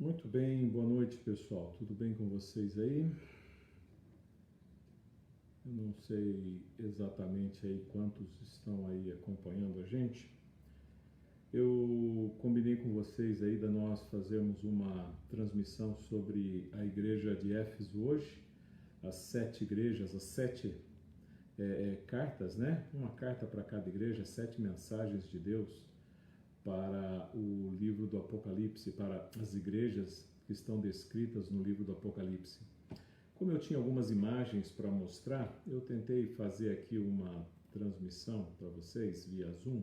Muito bem, boa noite pessoal, tudo bem com vocês aí? Eu não sei exatamente aí quantos estão aí acompanhando a gente. Eu combinei com vocês aí de nós fazermos uma transmissão sobre a igreja de Éfeso hoje, as 7 igrejas, as 7 cartas, né? Uma carta para cada igreja, 7 mensagens de Deus para o livro do Apocalipse, para as igrejas que estão descritas no livro do Apocalipse. Como eu tinha algumas imagens para mostrar, eu tentei fazer aqui uma transmissão para vocês via Zoom,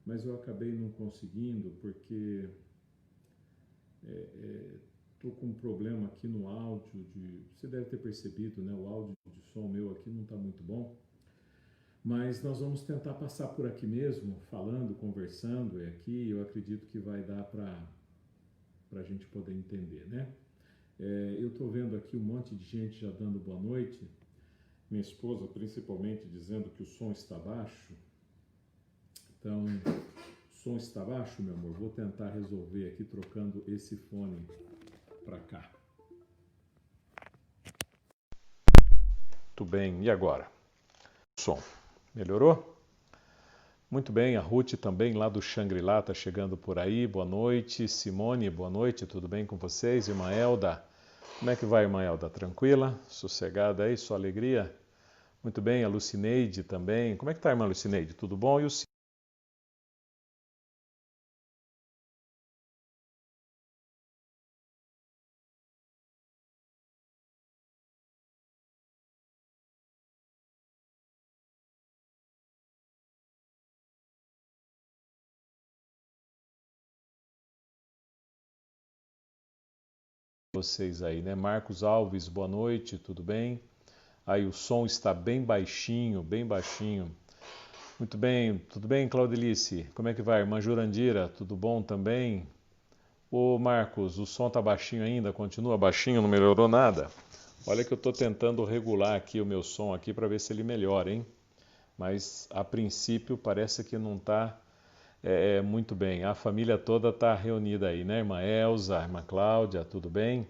mas eu acabei não conseguindo porque estou com um problema aqui no áudio. Você deve ter percebido, né? O áudio de som meu aqui não está muito bom, mas nós vamos tentar passar por aqui mesmo, falando, conversando aqui. Eu acredito que vai dar para a gente poder entender, né? Eu estou vendo aqui um monte de gente já dando boa noite. Minha esposa, principalmente, dizendo que o som está baixo. Então, o som está baixo, meu amor? Vou tentar resolver aqui trocando esse fone para cá. Muito bem, e agora? Som. Melhorou? Muito bem, a Ruth também lá do Xangri-Lá está chegando por aí. Boa noite. Simone, boa noite, tudo bem com vocês? Irmã Elda, como é que vai, irmã Elda? Tranquila? Sossegada aí? Sua alegria? Muito bem, a Lucineide também. Como é que tá, irmã Lucineide? Tudo bom? E o vocês aí, né? Marcos Alves, boa noite, tudo bem? Aí o som está bem baixinho, bem baixinho. Muito bem, tudo bem, Claudelice? Como é que vai? Irmã Jurandira, tudo bom também? Ô Marcos, o som tá baixinho ainda? Continua baixinho, não melhorou nada? Olha que eu estou tentando regular aqui o meu som aqui para ver se ele melhora, hein? Mas a princípio parece que não está muito bem. A família toda está reunida aí, né? Irmã Elza, irmã Cláudia, tudo bem?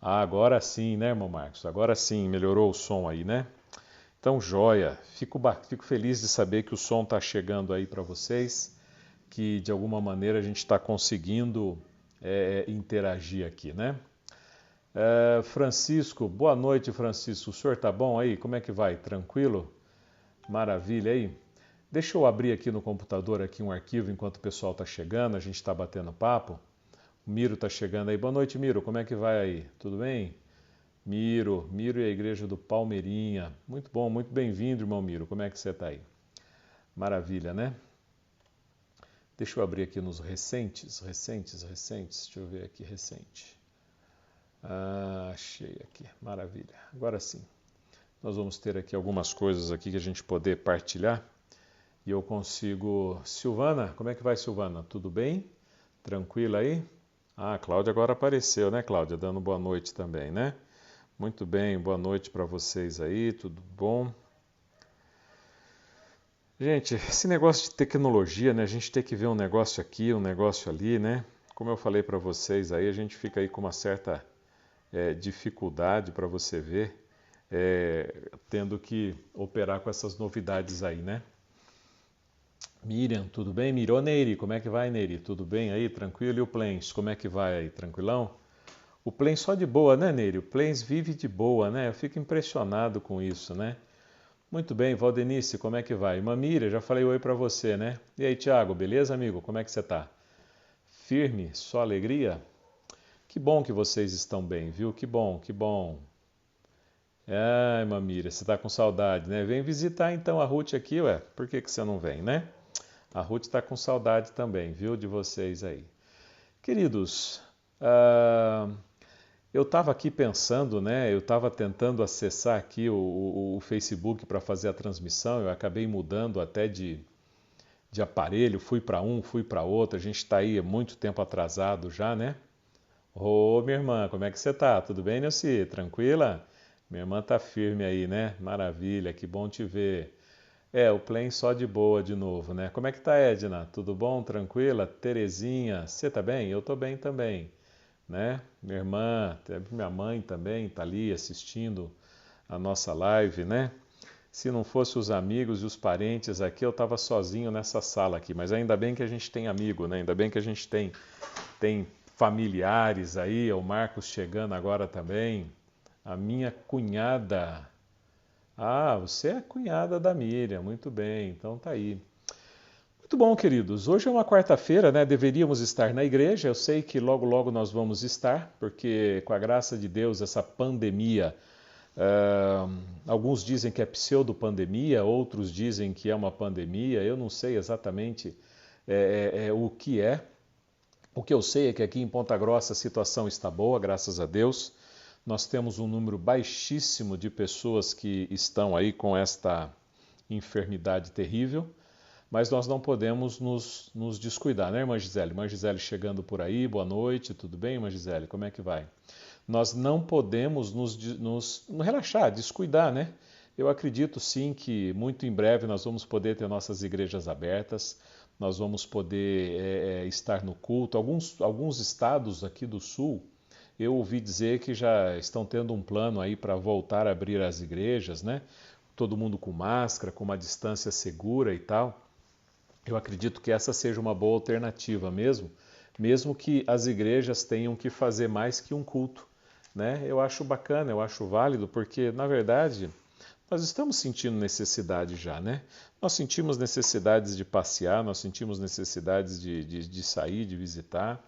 Ah, agora sim, né, irmão Marcos? Agora sim, melhorou o som aí, né? Então, joia. Fico feliz de saber que o som está chegando aí para vocês, que de alguma maneira a gente está conseguindo interagir aqui, né? Francisco, boa noite, Francisco. O senhor tá bom aí? Como é que vai? Tranquilo? Maravilha aí. Deixa eu abrir aqui no computador aqui um arquivo enquanto o pessoal está chegando, a gente está batendo papo. O Miro está chegando aí. Boa noite, Miro. Como é que vai aí? Tudo bem? Miro e a igreja do Palmeirinha. Muito bom, muito bem-vindo, irmão Miro. Como é que você está aí? Maravilha, né? Deixa eu abrir aqui nos recentes. Deixa eu ver aqui, recente. Achei aqui, maravilha. Agora sim. Nós vamos ter aqui algumas coisas aqui que a gente poder partilhar. E eu consigo... Silvana, como é que vai, Silvana? Tudo bem? Tranquila aí? Ah, a Cláudia agora apareceu, né, Cláudia? Dando boa noite também, né? Muito bem, boa noite para vocês aí, tudo bom? Gente, esse negócio de tecnologia, né? A gente tem que ver um negócio aqui, um negócio ali, né? Como eu falei para vocês aí, a gente fica aí com uma certa dificuldade para você ver, tendo que operar com essas novidades aí, né? Miriam, tudo bem? Ô Neiri, como é que vai, Neiri? Tudo bem aí? Tranquilo? E o Plens, como é que vai aí? Tranquilão? O Plens só de boa, né, Neiri? O Plens vive de boa, né? Eu fico impressionado com isso, né? Muito bem, Valdenice, como é que vai? Mamíria, já falei oi pra você, né? E aí, Thiago, beleza, amigo? Como é que você tá? Firme? Só alegria? Que bom que vocês estão bem, viu? Que bom, que bom. Ai, Mamíria, você tá com saudade, né? Vem visitar então a Ruth aqui, ué. Por que que você não vem, né? A Ruth está com saudade também, viu, de vocês aí. Queridos, eu estava aqui pensando, né? Eu estava tentando acessar aqui o Facebook para fazer a transmissão. Eu acabei mudando até de aparelho, fui para um, fui para outro. A gente está aí há muito tempo atrasado já, né? Ô, minha irmã, como é que você tá? Tudo bem, Nilce? Tranquila? Minha irmã tá firme aí, né? Maravilha, que bom te ver. O Plain só de boa de novo, né? Como é que tá, Edna? Tudo bom? Tranquila? Terezinha, você tá bem? Eu tô bem também. né? Minha irmã, minha mãe também está ali assistindo a nossa live, né? Se não fosse os amigos e os parentes aqui, eu estava sozinho nessa sala aqui. Mas ainda bem que a gente tem amigo, né? Ainda bem que a gente tem familiares aí. O Marcos chegando agora também. A minha cunhada. Ah, você é a cunhada da Miriam. Muito bem, então tá aí. Muito bom, queridos. Hoje é uma quarta-feira, né? Deveríamos estar na igreja. Eu sei que logo, logo nós vamos estar, porque com a graça de Deus, essa pandemia. Alguns dizem que é pseudo-pandemia, outros dizem que é uma pandemia. Eu não sei exatamente o que é. O que eu sei é que aqui em Ponta Grossa a situação está boa, graças a Deus. Nós temos um número baixíssimo de pessoas que estão aí com esta enfermidade terrível, mas nós não podemos nos descuidar, né, irmã Gisele? Irmã Gisele chegando por aí, boa noite, tudo bem, irmã Gisele? Como é que vai? Nós não podemos nos relaxar, descuidar, né? Eu acredito sim que muito em breve nós vamos poder ter nossas igrejas abertas, nós vamos poder estar no culto. Alguns estados aqui do sul, eu ouvi dizer que já estão tendo um plano aí para voltar a abrir as igrejas, né? Todo mundo com máscara, com uma distância segura e tal. Eu acredito que essa seja uma boa alternativa mesmo que as igrejas tenham que fazer mais que um culto, né? Eu acho bacana, eu acho válido, porque na verdade nós estamos sentindo necessidade já, né? Nós sentimos necessidades de passear, nós sentimos necessidades de sair, de visitar,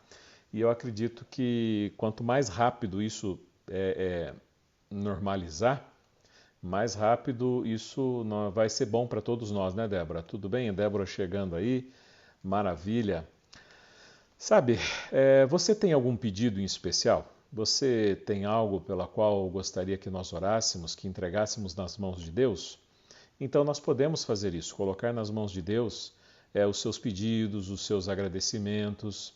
e eu acredito que quanto mais rápido isso normalizar, mais rápido isso vai ser bom para todos nós, né, Débora? Tudo bem? Débora chegando aí, maravilha. Sabe, você tem algum pedido em especial? Você tem algo pela qual gostaria que nós orássemos, que entregássemos nas mãos de Deus? Então nós podemos fazer isso, colocar nas mãos de Deus os seus pedidos, os seus agradecimentos,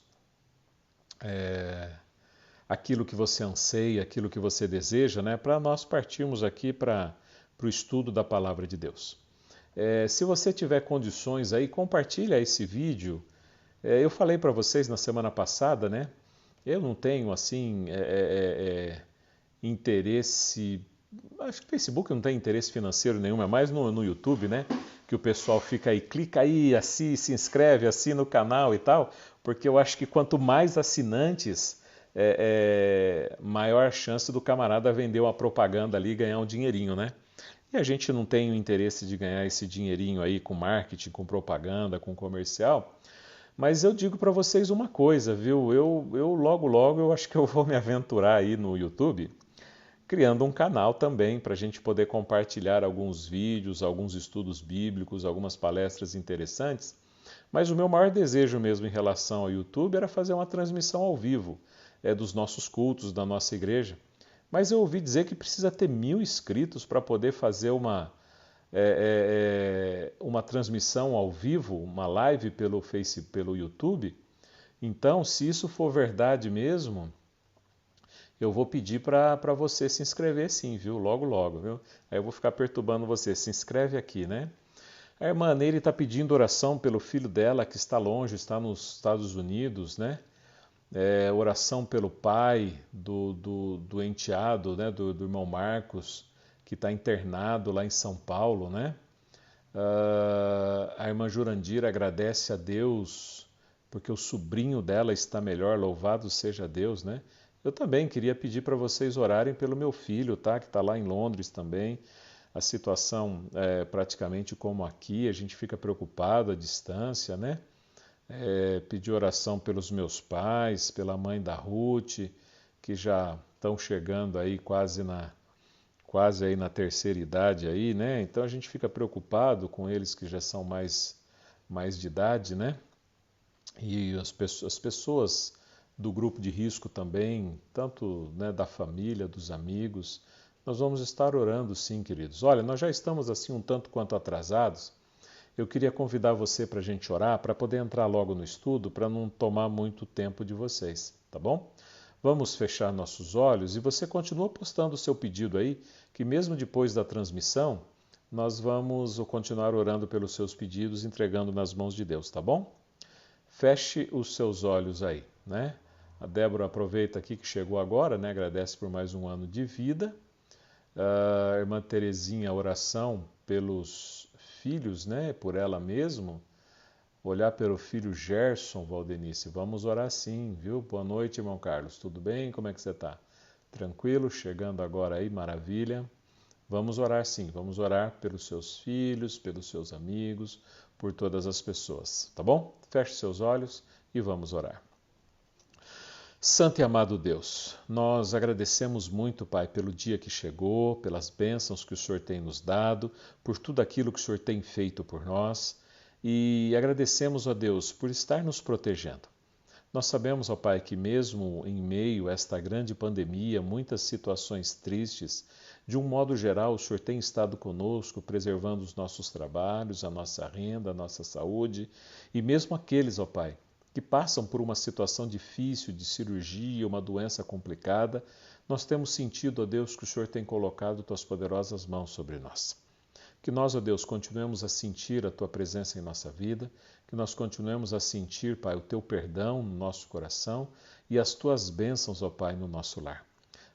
aquilo que você anseia, aquilo que você deseja, né? Para nós partirmos aqui para o estudo da Palavra de Deus. Se você tiver condições aí, compartilha esse vídeo. Eu falei para vocês na semana passada, né? Eu não tenho assim interesse. Acho que o Facebook não tem interesse financeiro nenhum, é mais no YouTube, né? Que o pessoal fica aí, clica aí, assim, se inscreve, assina o canal e tal, porque eu acho que quanto mais assinantes, maior a chance do camarada vender uma propaganda ali e ganhar um dinheirinho, né? E a gente não tem o interesse de ganhar esse dinheirinho aí com marketing, com propaganda, com comercial. Mas eu digo para vocês uma coisa, viu? Eu logo, logo, eu acho que eu vou me aventurar aí no YouTube, criando um canal também para a gente poder compartilhar alguns vídeos, alguns estudos bíblicos, algumas palestras interessantes. Mas o meu maior desejo mesmo em relação ao YouTube era fazer uma transmissão ao vivo dos nossos cultos, da nossa igreja. Mas eu ouvi dizer que precisa ter 1.000 inscritos para poder fazer uma transmissão ao vivo, uma live pelo YouTube. Então, se isso for verdade mesmo, eu vou pedir para você se inscrever sim, viu? Logo, logo, viu? Aí eu vou ficar perturbando você. Se inscreve aqui, né? A irmã Neire está pedindo oração pelo filho dela que está longe, está nos Estados Unidos, né? Oração pelo pai do enteado, né? Do irmão Marcos, que está internado lá em São Paulo, né? A irmã Jurandira agradece a Deus porque o sobrinho dela está melhor, louvado seja Deus, né? Eu também queria pedir para vocês orarem pelo meu filho, tá? Que está lá em Londres também. A situação é praticamente como aqui, a gente fica preocupado à distância, né? Pedir oração pelos meus pais, pela mãe da Ruth, que já estão chegando aí quase aí na terceira idade aí, né? Então a gente fica preocupado com eles que já são mais de idade, né? E as pessoas do grupo de risco também, tanto, né, da família, dos amigos. Nós vamos estar orando sim, queridos. Olha, nós já estamos assim um tanto quanto atrasados. Eu queria convidar você para a gente orar, para poder entrar logo no estudo, para não tomar muito tempo de vocês, tá bom? Vamos fechar nossos olhos e você continua postando o seu pedido aí, que mesmo depois da transmissão, nós vamos continuar orando pelos seus pedidos, entregando nas mãos de Deus, tá bom? Feche os seus olhos aí, né? A Débora aproveita aqui que chegou agora, né? Agradece por mais um ano de vida. A irmã Terezinha, oração pelos filhos, né? Por ela mesma. Olhar pelo filho Gerson, Valdenice. Vamos orar sim, viu? Boa noite, irmão Carlos. Tudo bem? Como é que você está? Tranquilo? Chegando agora aí, maravilha. Vamos orar sim, vamos orar pelos seus filhos, pelos seus amigos, por todas as pessoas, tá bom? Feche seus olhos e vamos orar. Santo e amado Deus, nós agradecemos muito, Pai, pelo dia que chegou, pelas bênçãos que o Senhor tem nos dado, por tudo aquilo que o Senhor tem feito por nós e agradecemos, ó Deus, por estar nos protegendo. Nós sabemos, ó Pai, que mesmo em meio a esta grande pandemia, muitas situações tristes, de um modo geral, o Senhor tem estado conosco, preservando os nossos trabalhos, a nossa renda, a nossa saúde, e mesmo aqueles, ó Pai, que passam por uma situação difícil de cirurgia, uma doença complicada, nós temos sentido, ó Deus, que o Senhor tem colocado Tuas poderosas mãos sobre nós. Que nós, ó Deus, continuemos a sentir a Tua presença em nossa vida, que nós continuemos a sentir, Pai, o Teu perdão no nosso coração e as Tuas bênçãos, ó Pai, no nosso lar.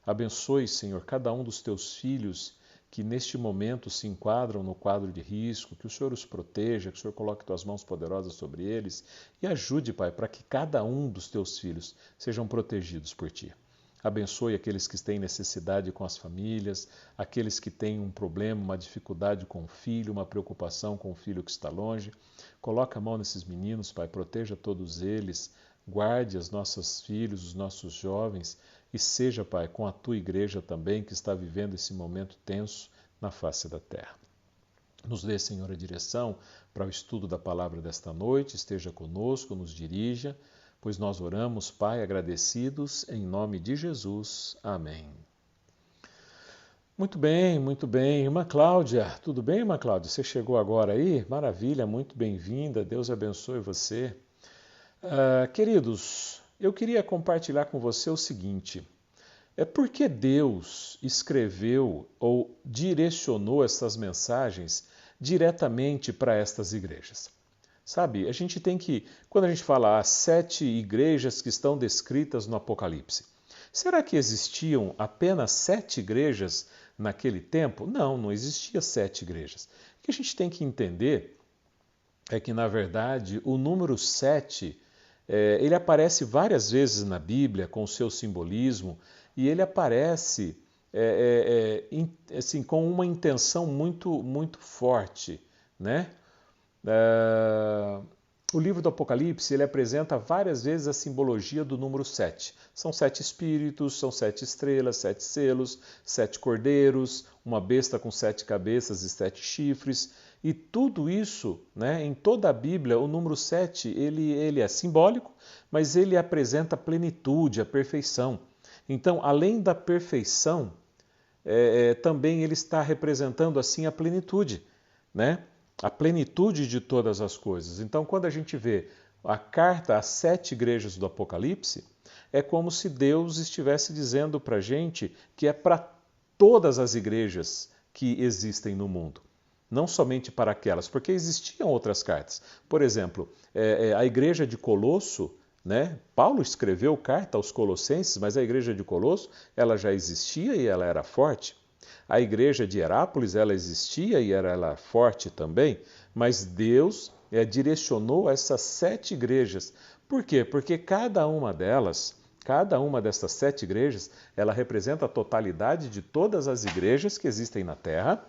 Abençoe, Senhor, cada um dos Teus filhos que neste momento se enquadram no quadro de risco, que o Senhor os proteja, que o Senhor coloque Tuas mãos poderosas sobre eles e ajude, Pai, para que cada um dos Teus filhos sejam protegidos por Ti. Abençoe aqueles que têm necessidade com as famílias, aqueles que têm um problema, uma dificuldade com o filho, uma preocupação com o filho que está longe. Coloca a mão nesses meninos, Pai, proteja todos eles, guarde os nossos filhos, os nossos jovens e seja, Pai, com a Tua igreja também que está vivendo esse momento tenso na face da terra. Nos dê, Senhor, a direção para o estudo da palavra desta noite, esteja conosco, nos dirija, pois nós oramos, Pai, agradecidos, em nome de Jesus. Amém. Muito bem, muito bem. Irmã Cláudia, tudo bem, irmã Cláudia? Você chegou agora aí? Maravilha, muito bem-vinda. Deus abençoe você. Queridos, eu queria compartilhar com você o seguinte. Por que Deus escreveu ou direcionou essas mensagens diretamente para estas igrejas? Sabe, a gente tem que, quando a gente fala as 7 igrejas que estão descritas no Apocalipse, será que existiam apenas 7 igrejas naquele tempo? Não, não existia 7 igrejas. O que a gente tem que entender é que, na verdade, o número 7, ele aparece várias vezes na Bíblia com o seu simbolismo e ele aparece assim, com uma intenção muito, muito forte, né? O livro do Apocalipse ele apresenta várias vezes a simbologia do número 7. São 7 espíritos, são 7 estrelas, 7 selos, 7 cordeiros, uma besta com 7 cabeças e 7 chifres. E tudo isso, né, em toda a Bíblia, o número 7 ele é simbólico, mas ele apresenta a plenitude, a perfeição. Então, além da perfeição, também ele está representando assim a plenitude, né? A plenitude de todas as coisas. Então, quando a gente vê a carta às 7 igrejas do Apocalipse, é como se Deus estivesse dizendo para a gente que é para todas as igrejas que existem no mundo, não somente para aquelas, porque existiam outras cartas. Por exemplo, a igreja de Colosso, né? Paulo escreveu carta aos Colossenses, mas a igreja de Colosso ela já existia e ela era forte. A igreja de Herápolis, ela existia e ela forte também, mas Deus direcionou essas 7 igrejas. Por quê? Porque cada uma dessas 7 igrejas, ela representa a totalidade de todas as igrejas que existem na Terra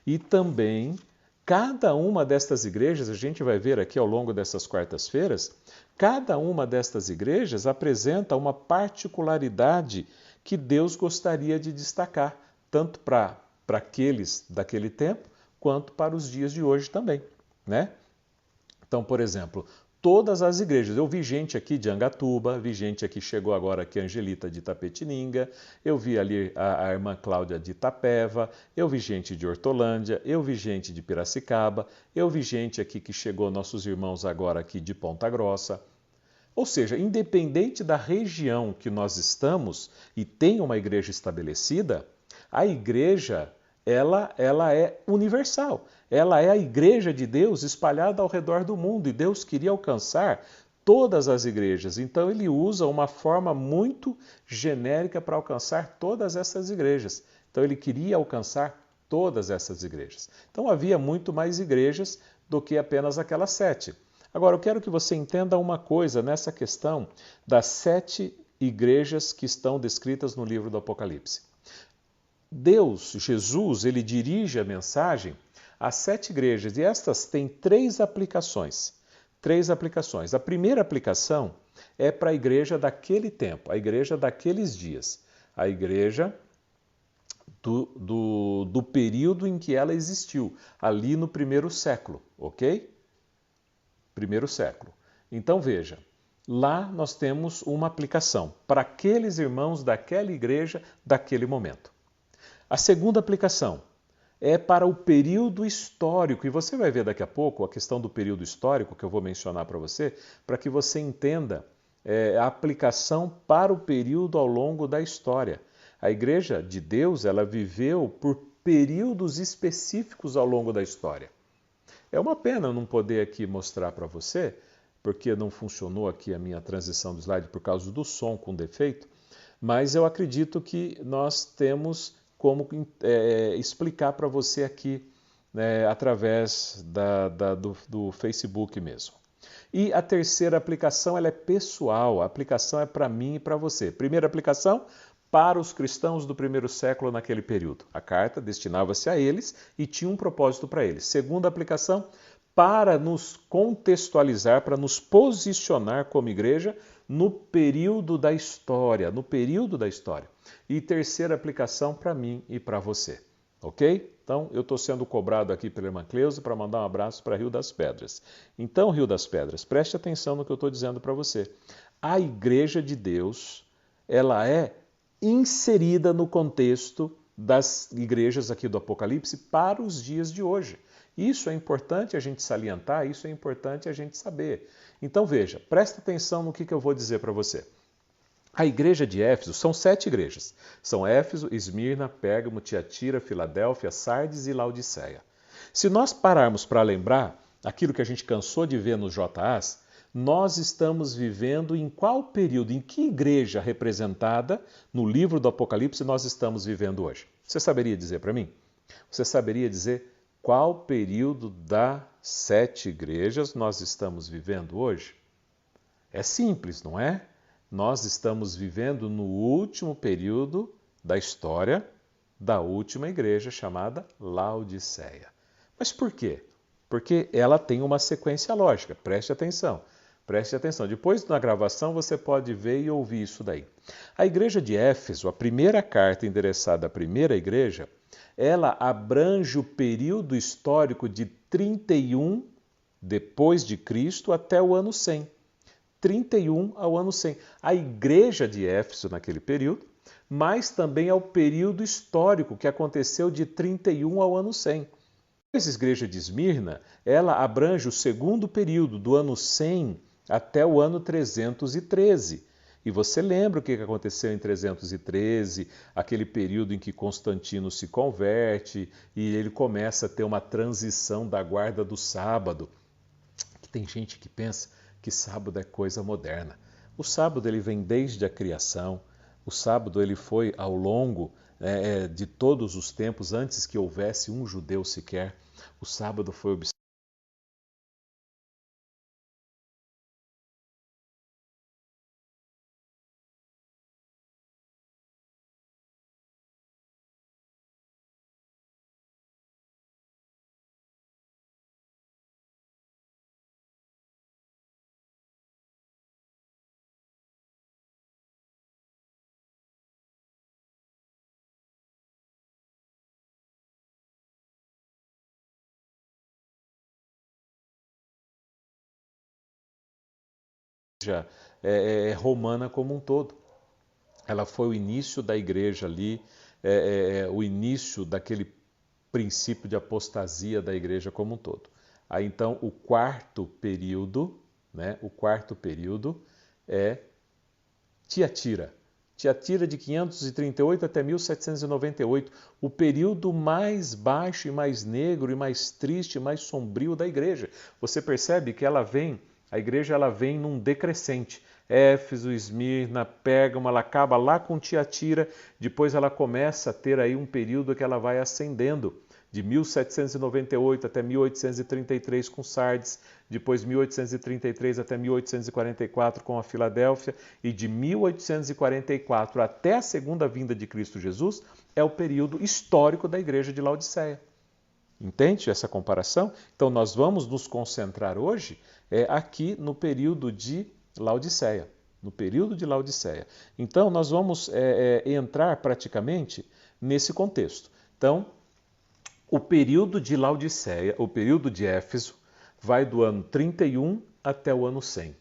e também cada uma destas igrejas, a gente vai ver aqui ao longo dessas quartas-feiras, cada uma destas igrejas apresenta uma particularidade que Deus gostaria de destacar, tanto para aqueles daquele tempo, quanto para os dias de hoje também, né? Então, por exemplo, todas as igrejas, eu vi gente aqui de Angatuba, vi gente aqui, chegou agora aqui, Angelita de Itapetininga, eu vi ali a irmã Cláudia de Itapeva, eu vi gente de Hortolândia, eu vi gente de Piracicaba, eu vi gente aqui que chegou, nossos irmãos agora aqui de Ponta Grossa. Ou seja, independente da região que nós estamos e tem uma igreja estabelecida, a igreja, ela é universal. Ela é a igreja de Deus espalhada ao redor do mundo e Deus queria alcançar todas as igrejas. Então ele usa uma forma muito genérica para alcançar todas essas igrejas. Então ele queria alcançar todas essas igrejas. Então havia muito mais igrejas do que apenas aquelas 7. Agora eu quero que você entenda uma coisa nessa questão das 7 igrejas que estão descritas no livro do Apocalipse. Deus, Jesus, ele dirige a mensagem às 7 igrejas e estas têm 3 aplicações. 3 aplicações. A primeira aplicação é para a igreja daquele tempo, a igreja daqueles dias, a igreja do período em que ela existiu, ali no primeiro século, ok? Primeiro século. Então veja, lá nós temos uma aplicação para aqueles irmãos daquela igreja daquele momento. A segunda aplicação é para o período histórico, e você vai ver daqui a pouco a questão do período histórico que eu vou mencionar para você, para que você entenda a aplicação para o período ao longo da história. A Igreja de Deus, ela viveu por períodos específicos ao longo da história. É uma pena não poder aqui mostrar para você, porque não funcionou aqui a minha transição do slide por causa do som com defeito, mas eu acredito que nós temos como explicar para você aqui através do Facebook mesmo. E a terceira aplicação ela é pessoal, a aplicação é para mim e para você. Primeira aplicação, para os cristãos do primeiro século naquele período. A carta destinava-se a eles e tinha um propósito para eles. Segunda aplicação, para nos contextualizar, para nos posicionar como igreja no período da história, E terceira aplicação para mim e para você, ok? Então, eu estou sendo cobrado aqui pela irmã Cleusa para mandar um abraço para Rio das Pedras. Então, Rio das Pedras, preste atenção no que eu estou dizendo para você. A Igreja de Deus, ela é inserida no contexto das igrejas aqui do Apocalipse para os dias de hoje. Isso é importante a gente salientar, isso é importante a gente saber. Então veja, presta atenção no que eu vou dizer para você. A igreja de Éfeso, são 7 igrejas. São Éfeso, Esmirna, Pérgamo, Tiatira, Filadélfia, Sardes e Laodiceia. Se nós pararmos para lembrar aquilo que a gente cansou de ver nos JAs, nós estamos vivendo em qual período, em que igreja representada no livro do Apocalipse nós estamos vivendo hoje? Você saberia dizer para mim? Você saberia dizer qual período das 7 igrejas nós estamos vivendo hoje? É simples, não é? Nós estamos vivendo no último período da história da última igreja chamada Laodiceia. Mas por quê? Porque ela tem uma sequência lógica, preste atenção. Preste atenção, depois na gravação você pode ver e ouvir isso daí. A igreja de Éfeso, a primeira carta endereçada à primeira igreja, ela abrange o período histórico de 31 depois de Cristo até o ano 100. 31 ao ano 100. A igreja de Éfeso naquele período, mas também ao período histórico que aconteceu de 31 ao ano 100. A igreja de Esmirna, ela abrange o segundo período, do ano 100 até o ano 313. E você lembra o que aconteceu em 313, aquele período em que Constantino se converte e ele começa a ter uma transição da guarda do sábado. Tem gente que pensa que sábado é coisa moderna. O sábado ele vem desde a criação, o sábado ele foi ao longo de todos os tempos, antes que houvesse um judeu sequer. O sábado foi observado. Romana como um todo. Ela foi o início da igreja ali, o início daquele princípio de apostasia da igreja como um todo. Aí então o quarto período é Tiatira. Tiatira de 538 até 1798, o período mais baixo e mais negro e mais triste e mais sombrio da igreja. Você percebe que ela vem A igreja ela vem num decrescente. Éfeso, Esmirna, Pérgamo, ela acaba lá com Tiatira, depois ela começa a ter aí um período que ela vai ascendendo, de 1798 até 1833 com Sardes, depois 1833 até 1844 com a Filadélfia, e de 1844 até a segunda vinda de Cristo Jesus é o período histórico da igreja de Laodiceia. Entende essa comparação? Então nós vamos nos concentrar hoje aqui no período de Laodiceia. No período de Laodiceia. Então nós vamos entrar praticamente nesse contexto. Então, o período de Laodiceia, o período de Éfeso, vai do ano 31 até o ano 100.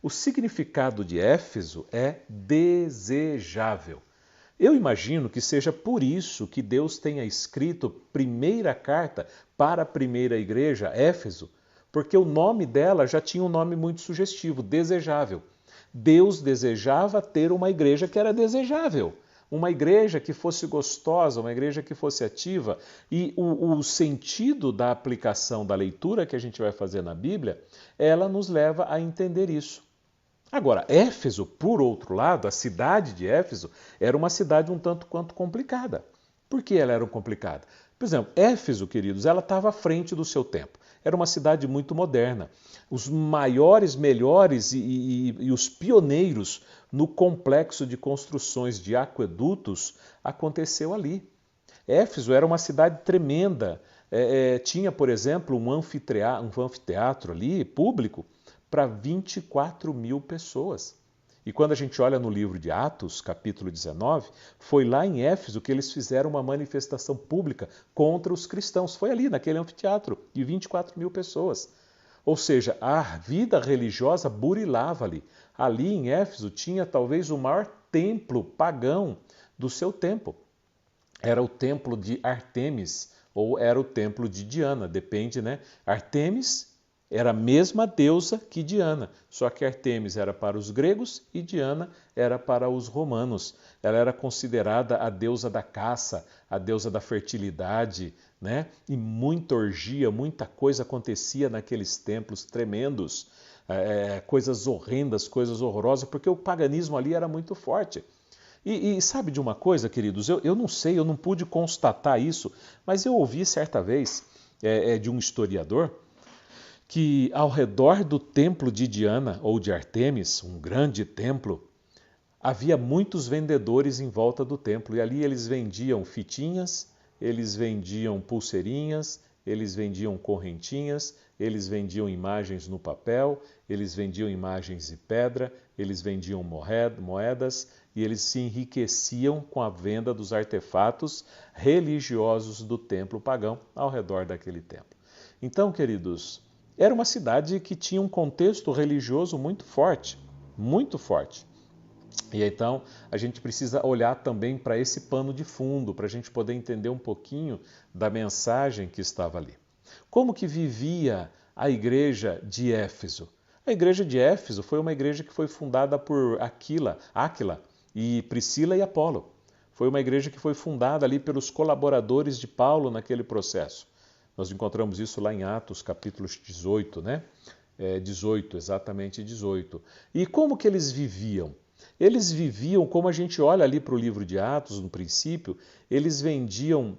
O significado de Éfeso é desejável. Eu imagino que seja por isso que Deus tenha escrito primeira carta para a primeira igreja, Éfeso, porque o nome dela já tinha um nome muito sugestivo, desejável. Deus desejava ter uma igreja que era desejável, uma igreja que fosse gostosa, uma igreja que fosse ativa. E o sentido da aplicação da leitura que a gente vai fazer na Bíblia, ela nos leva a entender isso. Agora, Éfeso, por outro lado, a cidade de Éfeso era uma cidade um tanto quanto complicada. Por que ela era complicada? Por exemplo, Éfeso, queridos, ela estava à frente do seu tempo. Era uma cidade muito moderna. Os maiores, melhores e os pioneiros no complexo de construções de aquedutos aconteceu ali. Éfeso era uma cidade tremenda. Tinha, por exemplo, um anfiteatro ali, público, para 24 mil pessoas. E quando a gente olha no livro de Atos, capítulo 19, foi lá em Éfeso que eles fizeram uma manifestação pública contra os cristãos. Foi ali, naquele anfiteatro, de 24 mil pessoas. Ou seja, a vida religiosa burilava ali. Ali em Éfeso tinha talvez o maior templo pagão do seu tempo. Era o templo de Ártemis ou era o templo de Diana, depende, né? Ártemis era a mesma deusa que Diana, só que Ártemis era para os gregos e Diana era para os romanos. Ela era considerada a deusa da caça, a deusa da fertilidade, né? E muita orgia, muita coisa acontecia naqueles templos tremendos, coisas horrendas, coisas horrorosas, porque o paganismo ali era muito forte. E sabe de uma coisa, queridos? Eu não sei, eu não pude constatar isso, mas eu ouvi certa vez de um historiador que ao redor do templo de Diana ou de Ártemis, um grande templo, havia muitos vendedores em volta do templo. E ali eles vendiam fitinhas, eles vendiam pulseirinhas, eles vendiam correntinhas, eles vendiam imagens no papel, eles vendiam imagens de pedra, eles vendiam moedas e eles se enriqueciam com a venda dos artefatos religiosos do templo pagão ao redor daquele templo. Então, queridos, era uma cidade que tinha um contexto religioso muito forte, muito forte. E então a gente precisa olhar também para esse pano de fundo, para a gente poder entender um pouquinho da mensagem que estava ali. Como que vivia a igreja de Éfeso? A igreja de Éfeso foi uma igreja que foi fundada por Áquila e Priscila e Apolo. Foi uma igreja que foi fundada ali pelos colaboradores de Paulo naquele processo. Nós encontramos isso lá em Atos, capítulo 18, né? 18, exatamente 18. E como que eles viviam? Eles viviam, como a gente olha ali para o livro de Atos, no princípio, eles viviam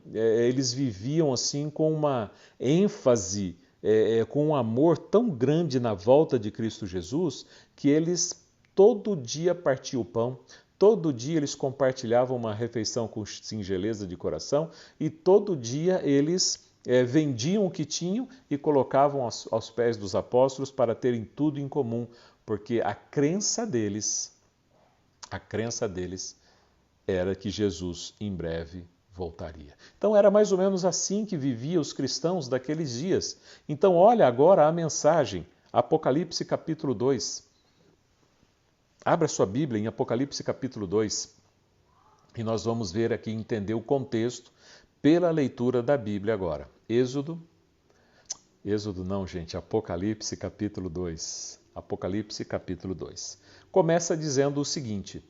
assim com uma ênfase, com um amor tão grande na volta de Cristo Jesus, que eles todo dia partiam o pão, todo dia eles compartilhavam uma refeição com singeleza de coração e todo dia eles vendiam o que tinham e colocavam aos pés dos apóstolos para terem tudo em comum, porque a crença deles era que Jesus em breve voltaria. Então era mais ou menos assim que viviam os cristãos daqueles dias. Então olha agora a mensagem, Apocalipse capítulo 2. Abra sua Bíblia em Apocalipse capítulo 2 e nós vamos ver aqui, entender o contexto pela leitura da Bíblia agora. Apocalipse capítulo 2. Apocalipse capítulo 2. Começa dizendo o seguinte: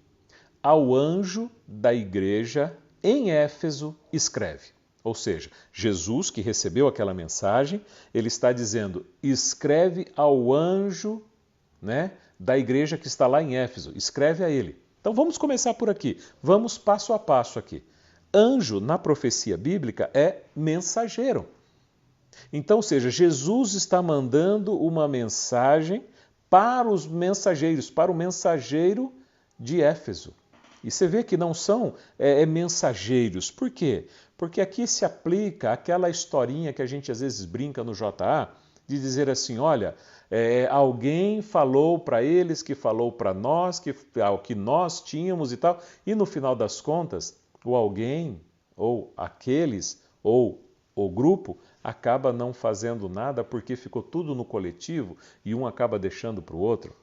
ao anjo da igreja em Éfeso escreve. Ou seja, Jesus que recebeu aquela mensagem, ele está dizendo, escreve ao anjo, né, da igreja que está lá em Éfeso, escreve a ele. Então vamos começar por aqui, vamos passo a passo aqui. Anjo, na profecia bíblica, é mensageiro. Então, ou seja, Jesus está mandando uma mensagem para os mensageiros, para o mensageiro de Éfeso. E você vê que não são mensageiros. Por quê? Porque aqui se aplica aquela historinha que a gente às vezes brinca no JA, de dizer assim, olha, alguém falou para eles, que falou para nós, que nós tínhamos e tal, e no final das contas, o alguém, ou aqueles, ou o grupo, acaba não fazendo nada porque ficou tudo no coletivo e um acaba deixando para o outro.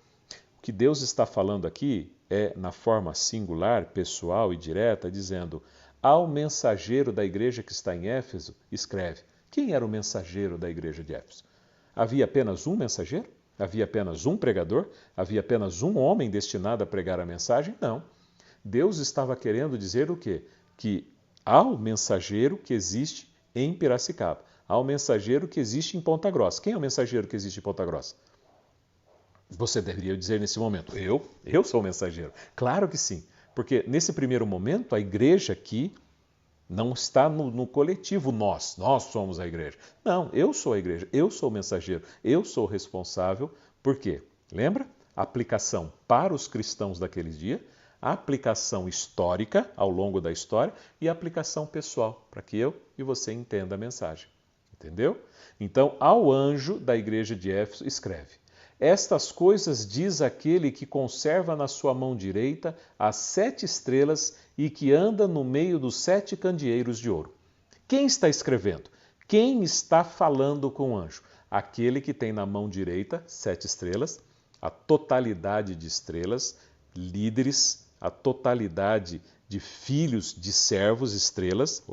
O que Deus está falando aqui é na forma singular, pessoal e direta, dizendo, ao mensageiro da igreja que está em Éfeso, escreve. Quem era o mensageiro da igreja de Éfeso? Havia apenas um mensageiro? Havia apenas um pregador? Havia apenas um homem destinado a pregar a mensagem? Não. Deus estava querendo dizer o quê? Que há o mensageiro que existe em Piracicaba, há o mensageiro que existe em Ponta Grossa. Quem é o mensageiro que existe em Ponta Grossa? Você deveria dizer nesse momento, eu sou o mensageiro. Claro que sim, porque nesse primeiro momento a igreja aqui não está no coletivo nós somos a igreja. Não, eu sou a igreja, eu sou o mensageiro, eu sou o responsável. Por quê? Lembra? Aplicação para os cristãos daqueles dias, a aplicação histórica ao longo da história e a aplicação pessoal, para que eu e você entenda a mensagem. Entendeu? Então, ao anjo da igreja de Éfeso, escreve. Estas coisas diz aquele que conserva na sua mão direita as 7 estrelas e que anda no meio dos 7 candeeiros de ouro. Quem está escrevendo? Quem está falando com o anjo? Aquele que tem na mão direita 7 estrelas, a totalidade de estrelas, líderes, a totalidade de filhos de servos, estrelas,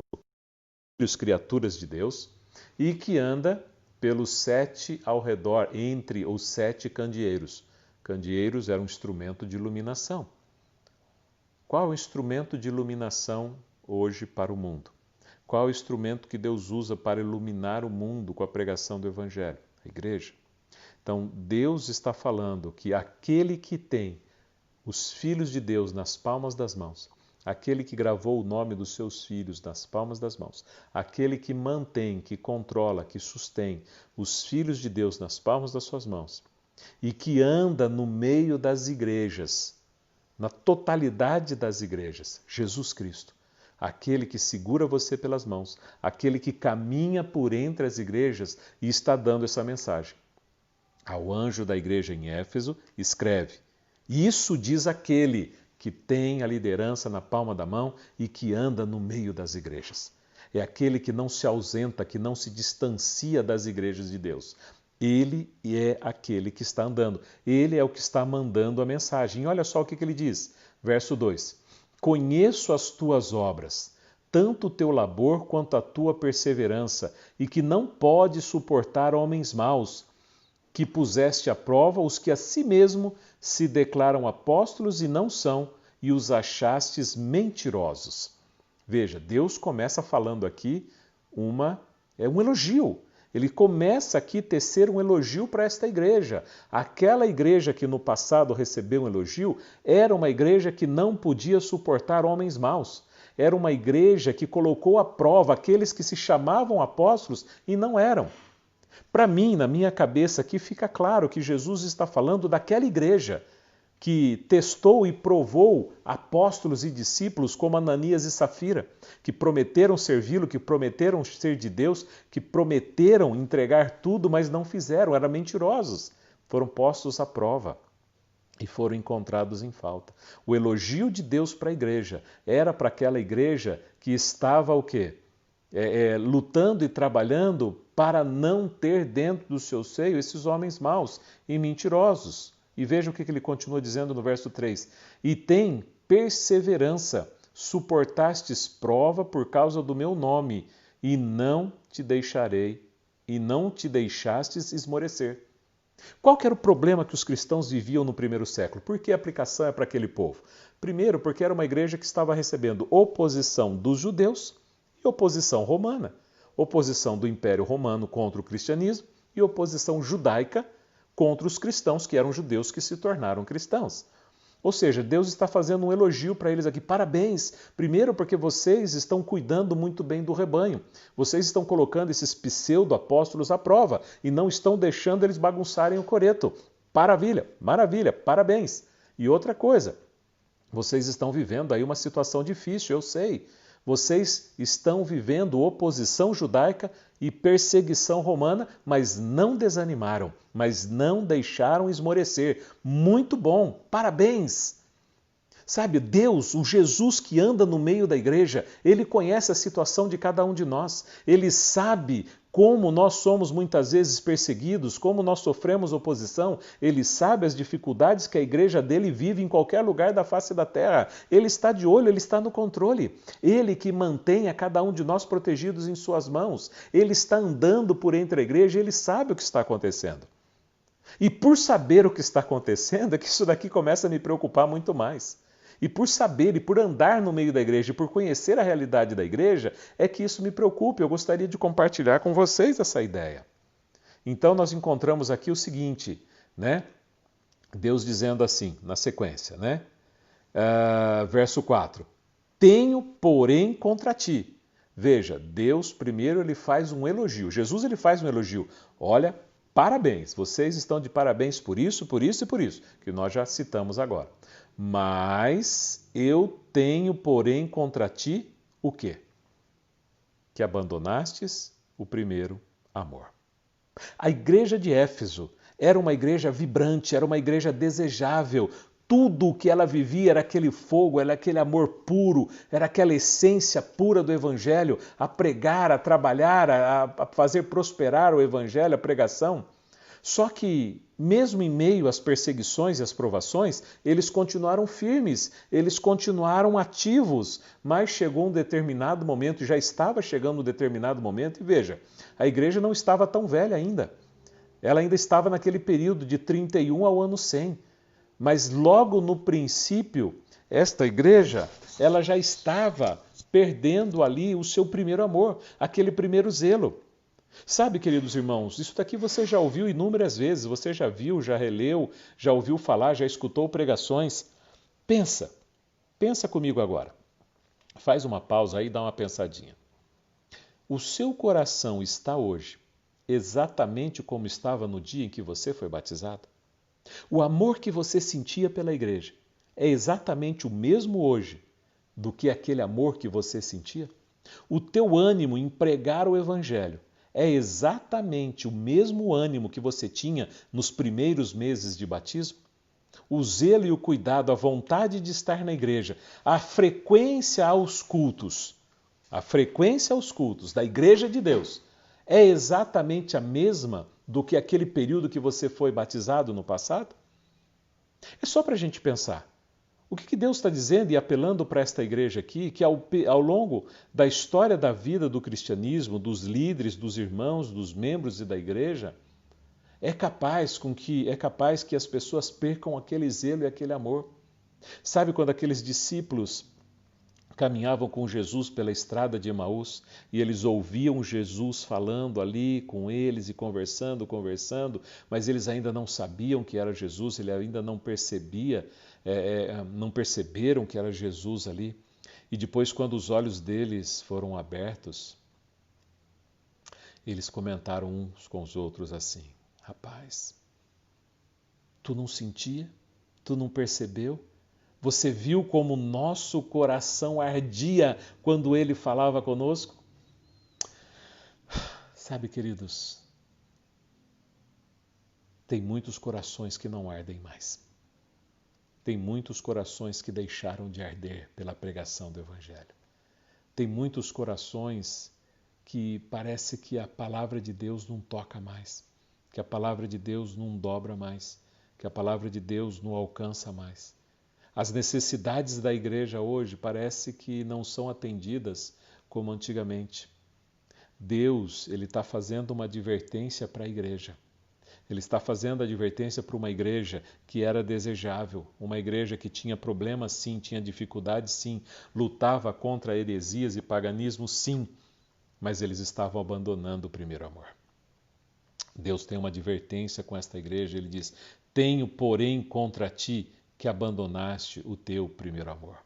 filhos, criaturas de Deus, e que anda pelos 7 ao redor, entre os 7 candeeiros. Candeeiros era um instrumento de iluminação. Qual é o instrumento de iluminação hoje para o mundo? Qual é o instrumento que Deus usa para iluminar o mundo com a pregação do Evangelho? A igreja. Então, Deus está falando que aquele que tem os filhos de Deus nas palmas das mãos, aquele que gravou o nome dos seus filhos nas palmas das mãos, aquele que mantém, que controla, que sustém os filhos de Deus nas palmas das suas mãos e que anda no meio das igrejas, na totalidade das igrejas, Jesus Cristo, aquele que segura você pelas mãos, aquele que caminha por entre as igrejas e está dando essa mensagem. Ao anjo da igreja em Éfeso, escreve, isso diz aquele que tem a liderança na palma da mão e que anda no meio das igrejas. É aquele que não se ausenta, que não se distancia das igrejas de Deus. Ele é aquele que está andando. Ele é o que está mandando a mensagem. E olha só o que ele diz. Verso 2. Conheço as tuas obras, tanto o teu labor quanto a tua perseverança, e que não pode suportar homens maus, que puseste à prova os que a si mesmo se declaram apóstolos e não são, e os achastes mentirosos. Veja, Deus começa falando aqui um elogio. Ele começa aqui a tecer um elogio para esta igreja. Aquela igreja que no passado recebeu um elogio era uma igreja que não podia suportar homens maus. Era uma igreja que colocou à prova aqueles que se chamavam apóstolos e não eram. Para mim, na minha cabeça aqui, fica claro que Jesus está falando daquela igreja que testou e provou apóstolos e discípulos como Ananias e Safira, que prometeram servi-lo, que prometeram ser de Deus, que prometeram entregar tudo, mas não fizeram, eram mentirosos. Foram postos à prova e foram encontrados em falta. O elogio de Deus para a igreja era para aquela igreja que estava o quê? Lutando e trabalhando para não ter dentro do seu seio esses homens maus e mentirosos. E veja o que ele continua dizendo no verso 3. E tem perseverança, suportastes prova por causa do meu nome, e não te deixarei, e não te deixastes esmorecer. Qual que era o problema que os cristãos viviam no primeiro século? Por que a aplicação é para aquele povo? Primeiro, porque era uma igreja que estava recebendo oposição dos judeus e oposição romana. Oposição do Império Romano contra o cristianismo e oposição judaica contra os cristãos, que eram judeus que se tornaram cristãos. Ou seja, Deus está fazendo um elogio para eles aqui. Parabéns! Primeiro porque vocês estão cuidando muito bem do rebanho. Vocês estão colocando esses pseudo-apóstolos à prova e não estão deixando eles bagunçarem o coreto. Maravilha, maravilha, parabéns! E outra coisa, vocês estão vivendo aí uma situação difícil, eu sei. Vocês estão vivendo oposição judaica e perseguição romana, mas não desanimaram, mas não deixaram esmorecer. Muito bom, parabéns! Sabe, Deus, o Jesus que anda no meio da igreja, ele conhece a situação de cada um de nós. Ele sabe como nós somos muitas vezes perseguidos, como nós sofremos oposição. Ele sabe as dificuldades que a igreja dele vive em qualquer lugar da face da terra. Ele está de olho, ele está no controle. Ele que mantém a cada um de nós protegidos em suas mãos. Ele está andando por entre a igreja, ele sabe o que está acontecendo. E por saber o que está acontecendo, é que isso daqui começa a me preocupar muito mais. E por saber e por andar no meio da igreja e por conhecer a realidade da igreja, é que isso me preocupa. Eu gostaria de compartilhar com vocês essa ideia. Então nós encontramos aqui o seguinte, né? Deus dizendo assim, na sequência, né? Verso 4. Tenho, porém, contra ti. Veja, Deus primeiro ele faz um elogio. Jesus ele faz um elogio. Olha, parabéns, vocês estão de parabéns por isso e por isso, que nós já citamos agora. Mas eu tenho, porém, contra ti o quê? Que abandonastes o primeiro amor. A igreja de Éfeso era uma igreja vibrante, era uma igreja desejável. Tudo o que ela vivia era aquele fogo, era aquele amor puro, era aquela essência pura do Evangelho, a pregar, a trabalhar, a fazer prosperar o Evangelho, a pregação. Só que, mesmo em meio às perseguições e às provações, eles continuaram firmes, eles continuaram ativos, mas chegou um determinado momento, já estava chegando um determinado momento, e veja, a igreja não estava tão velha ainda. Ela ainda estava naquele período de 31 ao ano 100. Mas logo no princípio, esta igreja, ela já estava perdendo ali o seu primeiro amor, aquele primeiro zelo. Sabe, queridos irmãos, isso daqui você já ouviu inúmeras vezes, você já viu, já releu, já ouviu falar, já escutou pregações. Pensa comigo agora. Faz uma pausa aí e dá uma pensadinha. O seu coração está hoje exatamente como estava no dia em que você foi batizado? O amor que você sentia pela igreja é exatamente o mesmo hoje do que aquele amor que você sentia? O teu ânimo em pregar o evangelho é exatamente o mesmo ânimo que você tinha nos primeiros meses de batismo? O zelo e o cuidado, a vontade de estar na igreja, a frequência aos cultos da igreja de Deus é exatamente a mesma do que aquele período que você foi batizado no passado? É só para a gente pensar. O que Deus está dizendo e apelando para esta igreja aqui, que ao longo da história da vida do cristianismo, dos líderes, dos irmãos, dos membros e da igreja, é capaz que as pessoas percam aquele zelo e aquele amor. Sabe quando aqueles discípulos caminhavam com Jesus pela estrada de Emaús e eles ouviam Jesus falando ali com eles e conversando, mas eles ainda não sabiam que era Jesus, ele ainda não perceberam que era Jesus ali. E depois, quando os olhos deles foram abertos, eles comentaram uns com os outros assim: rapaz, tu não sentia? Tu não percebeu? Você viu como nosso coração ardia quando ele falava conosco? Sabe, queridos, tem muitos corações que não ardem mais. Tem muitos corações que deixaram de arder pela pregação do Evangelho. Tem muitos corações que parece que a palavra de Deus não toca mais, que a palavra de Deus não dobra mais, que a palavra de Deus não alcança mais. As necessidades da igreja hoje parece que não são atendidas como antigamente. Deus, ele está fazendo uma advertência para a igreja. Ele está fazendo advertência para uma igreja que era desejável, uma igreja que tinha problemas sim, tinha dificuldades sim, lutava contra heresias e paganismo sim, mas eles estavam abandonando o primeiro amor. Deus tem uma advertência com esta igreja, ele diz: tenho, porém, contra ti que abandonaste o teu primeiro amor.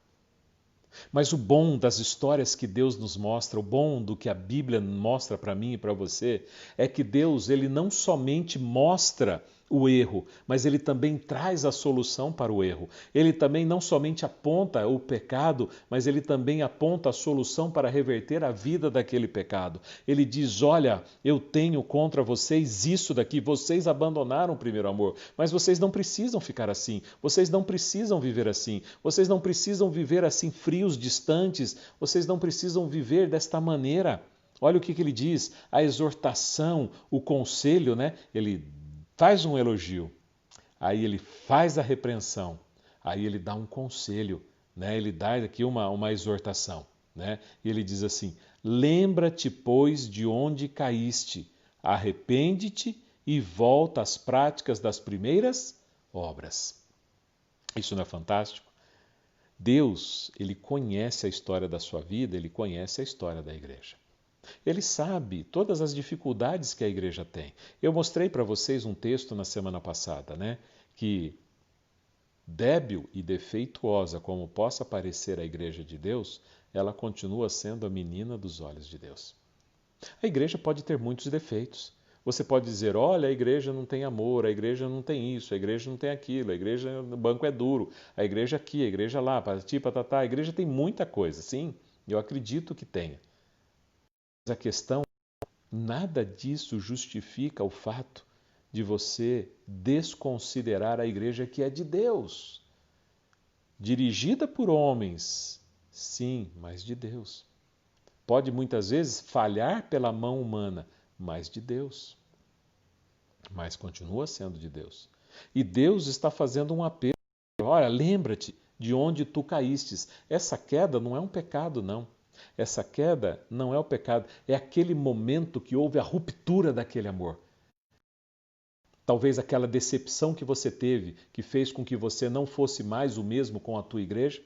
Mas o bom das histórias que Deus nos mostra, o bom do que a Bíblia mostra para mim e para você, é que Deus ele não somente mostra o erro, mas ele também traz a solução para o erro. Ele também não somente aponta o pecado, mas ele também aponta a solução para reverter a vida daquele pecado. Ele diz: olha, eu tenho contra vocês isso daqui, vocês abandonaram o primeiro amor, mas vocês não precisam ficar assim, vocês não precisam viver assim, vocês não precisam viver assim frios, distantes, vocês não precisam viver desta maneira. Olha o que ele diz, a exortação, o conselho, né? Ele faz um elogio, aí ele faz a repreensão, aí ele dá um conselho, né? Ele dá aqui uma exortação, né? E ele diz assim: lembra-te, pois, de onde caíste, arrepende-te e volta às práticas das primeiras obras. Isso não é fantástico? Deus, ele conhece a história da sua vida, ele conhece a história da igreja. Ele sabe todas as dificuldades que a igreja tem. Eu mostrei para vocês um texto na semana passada, né? Que débil e defeituosa como possa parecer a igreja de Deus, ela continua sendo a menina dos olhos de Deus. A igreja pode ter muitos defeitos. Você pode dizer: olha, a igreja não tem amor, a igreja não tem isso, a igreja não tem aquilo, a igreja no banco é duro, a igreja aqui, a igreja lá, patati patatá. A igreja tem muita coisa, sim, eu acredito que tenha. Mas a questão, nada disso justifica o fato de você desconsiderar a igreja que é de Deus. Dirigida por homens, sim, mas de Deus. Pode muitas vezes falhar pela mão humana, mas de Deus. Mas continua sendo de Deus. E Deus está fazendo um apelo. Olha, lembra-te de onde tu caístes. Essa queda não é um pecado, não. Essa queda não é o pecado, é aquele momento que houve a ruptura daquele amor. Talvez aquela decepção que você teve, que fez com que você não fosse mais o mesmo com a tua igreja.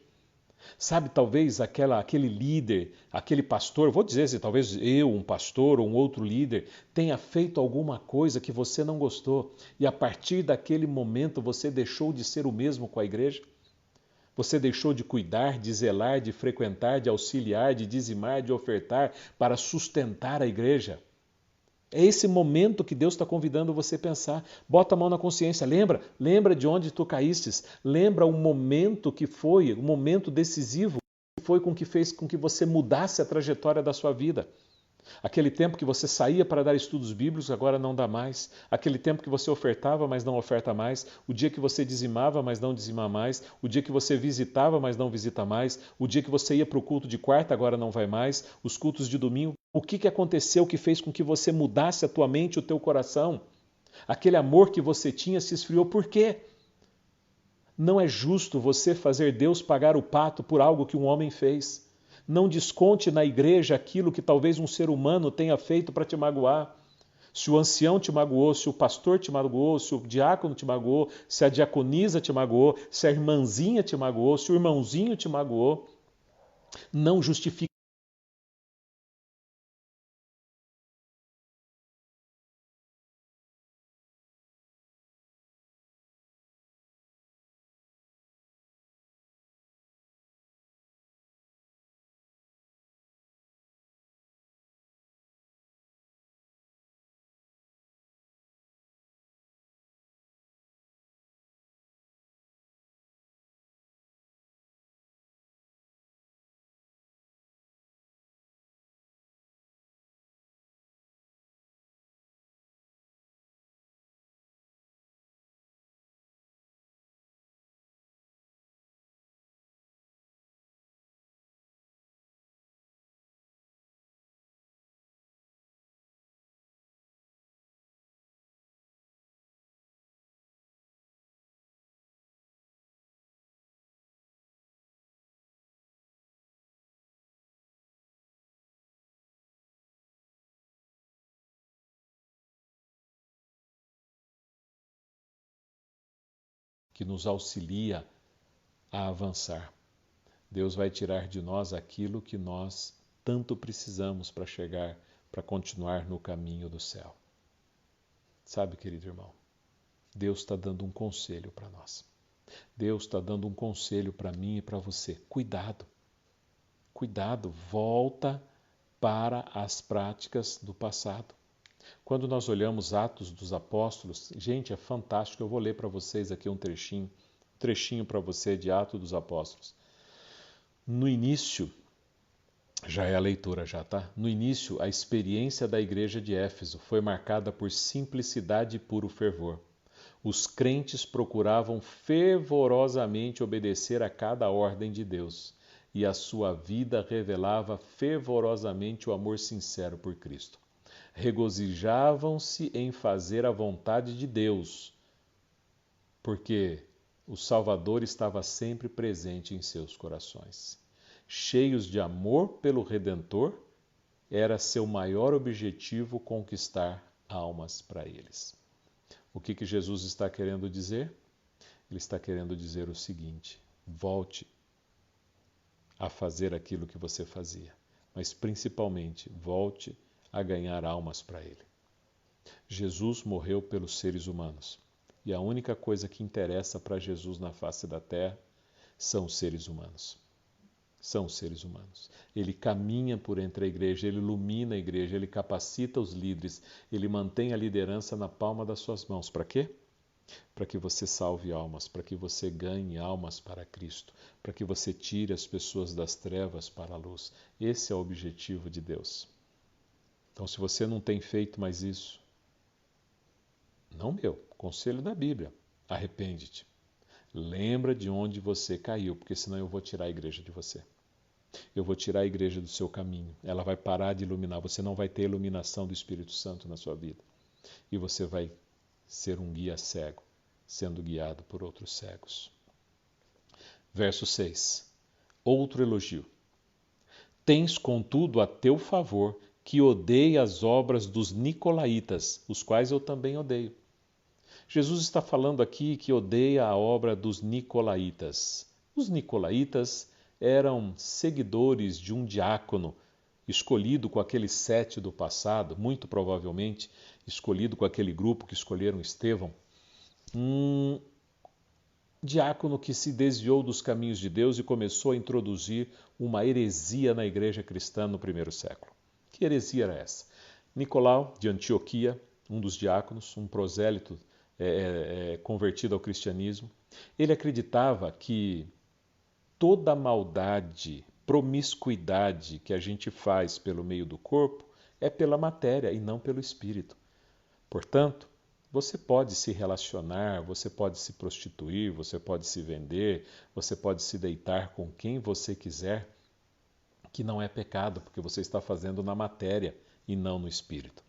Sabe, talvez aquele líder, aquele pastor, vou dizer assim, talvez eu, um pastor ou um outro líder, tenha feito alguma coisa que você não gostou e a partir daquele momento você deixou de ser o mesmo com a igreja? Você deixou de cuidar, de zelar, de frequentar, de auxiliar, de dizimar, de ofertar para sustentar a igreja? É esse momento que Deus está convidando você a pensar. Bota a mão na consciência. Lembra de onde tu caístes. Lembra o momento que foi, o momento decisivo que foi com que fez com que você mudasse a trajetória da sua vida. Aquele tempo que você saía para dar estudos bíblicos, agora não dá mais. Aquele tempo que você ofertava, mas não oferta mais. O dia que você dizimava, mas não dizima mais. O dia que você visitava, mas não visita mais. O dia que você ia para o culto de quarta, agora não vai mais. Os cultos de domingo. O que aconteceu que fez com que você mudasse a tua mente e o teu coração? Aquele amor que você tinha se esfriou. Por quê? Não é justo você fazer Deus pagar o pato por algo que um homem fez. Não desconte na igreja aquilo que talvez um ser humano tenha feito para te magoar. Se o ancião te magoou, se o pastor te magoou, se o diácono te magoou, se a diaconisa te magoou, se a irmãzinha te magoou, se o irmãozinho te magoou, não justifica que nos auxilia a avançar. Deus vai tirar de nós aquilo que nós tanto precisamos para chegar, para continuar no caminho do céu. Sabe, querido irmão, Deus está dando um conselho para nós. Deus está dando um conselho para mim e para você. Cuidado, cuidado, volta para as práticas do passado. Quando nós olhamos Atos dos Apóstolos, gente, é fantástico, eu vou ler para vocês aqui um trechinho para você de Atos dos Apóstolos. No início, já é a leitura já, tá? No início, a experiência da igreja de Éfeso foi marcada por simplicidade e puro fervor. Os crentes procuravam fervorosamente obedecer a cada ordem de Deus, e a sua vida revelava fervorosamente o amor sincero por Cristo. Regozijavam-se em fazer a vontade de Deus, porque o Salvador estava sempre presente em seus corações. Cheios de amor pelo Redentor, era seu maior objetivo conquistar almas para eles. O que Jesus está querendo dizer? Ele está querendo dizer o seguinte: volte a fazer aquilo que você fazia, mas principalmente volte a ganhar almas para Ele. Jesus morreu pelos seres humanos. E a única coisa que interessa para Jesus na face da terra são os seres humanos. São os seres humanos. Ele caminha por entre a igreja, ele ilumina a igreja, ele capacita os líderes, ele mantém a liderança na palma das suas mãos. Para quê? Para que você salve almas, para que você ganhe almas para Cristo, para que você tire as pessoas das trevas para a luz. Esse é o objetivo de Deus. Então, se você não tem feito mais isso, não meu, conselho da Bíblia, arrepende-te. Lembra de onde você caiu, porque senão eu vou tirar a igreja de você. Eu vou tirar a igreja do seu caminho. Ela vai parar de iluminar. Você não vai ter iluminação do Espírito Santo na sua vida. E você vai ser um guia cego, sendo guiado por outros cegos. Verso 6. Outro elogio. Tens, contudo, a teu favor que odeia as obras dos nicolaítas, os quais eu também odeio. Jesus está falando aqui que odeia a obra dos nicolaítas. Os nicolaítas eram seguidores de um diácono escolhido com aqueles 7 do passado, muito provavelmente escolhido com aquele grupo que escolheram Estevão. Um diácono que se desviou dos caminhos de Deus e começou a introduzir uma heresia na igreja cristã no primeiro século. Que heresia era essa? Nicolau de Antioquia, um dos diáconos, um prosélito convertido ao cristianismo, ele acreditava que toda maldade, promiscuidade que a gente faz pelo meio do corpo é pela matéria e não pelo espírito. Portanto, você pode se relacionar, você pode se prostituir, você pode se vender, você pode se deitar com quem você quiser, que não é pecado, porque você está fazendo na matéria e não no espírito.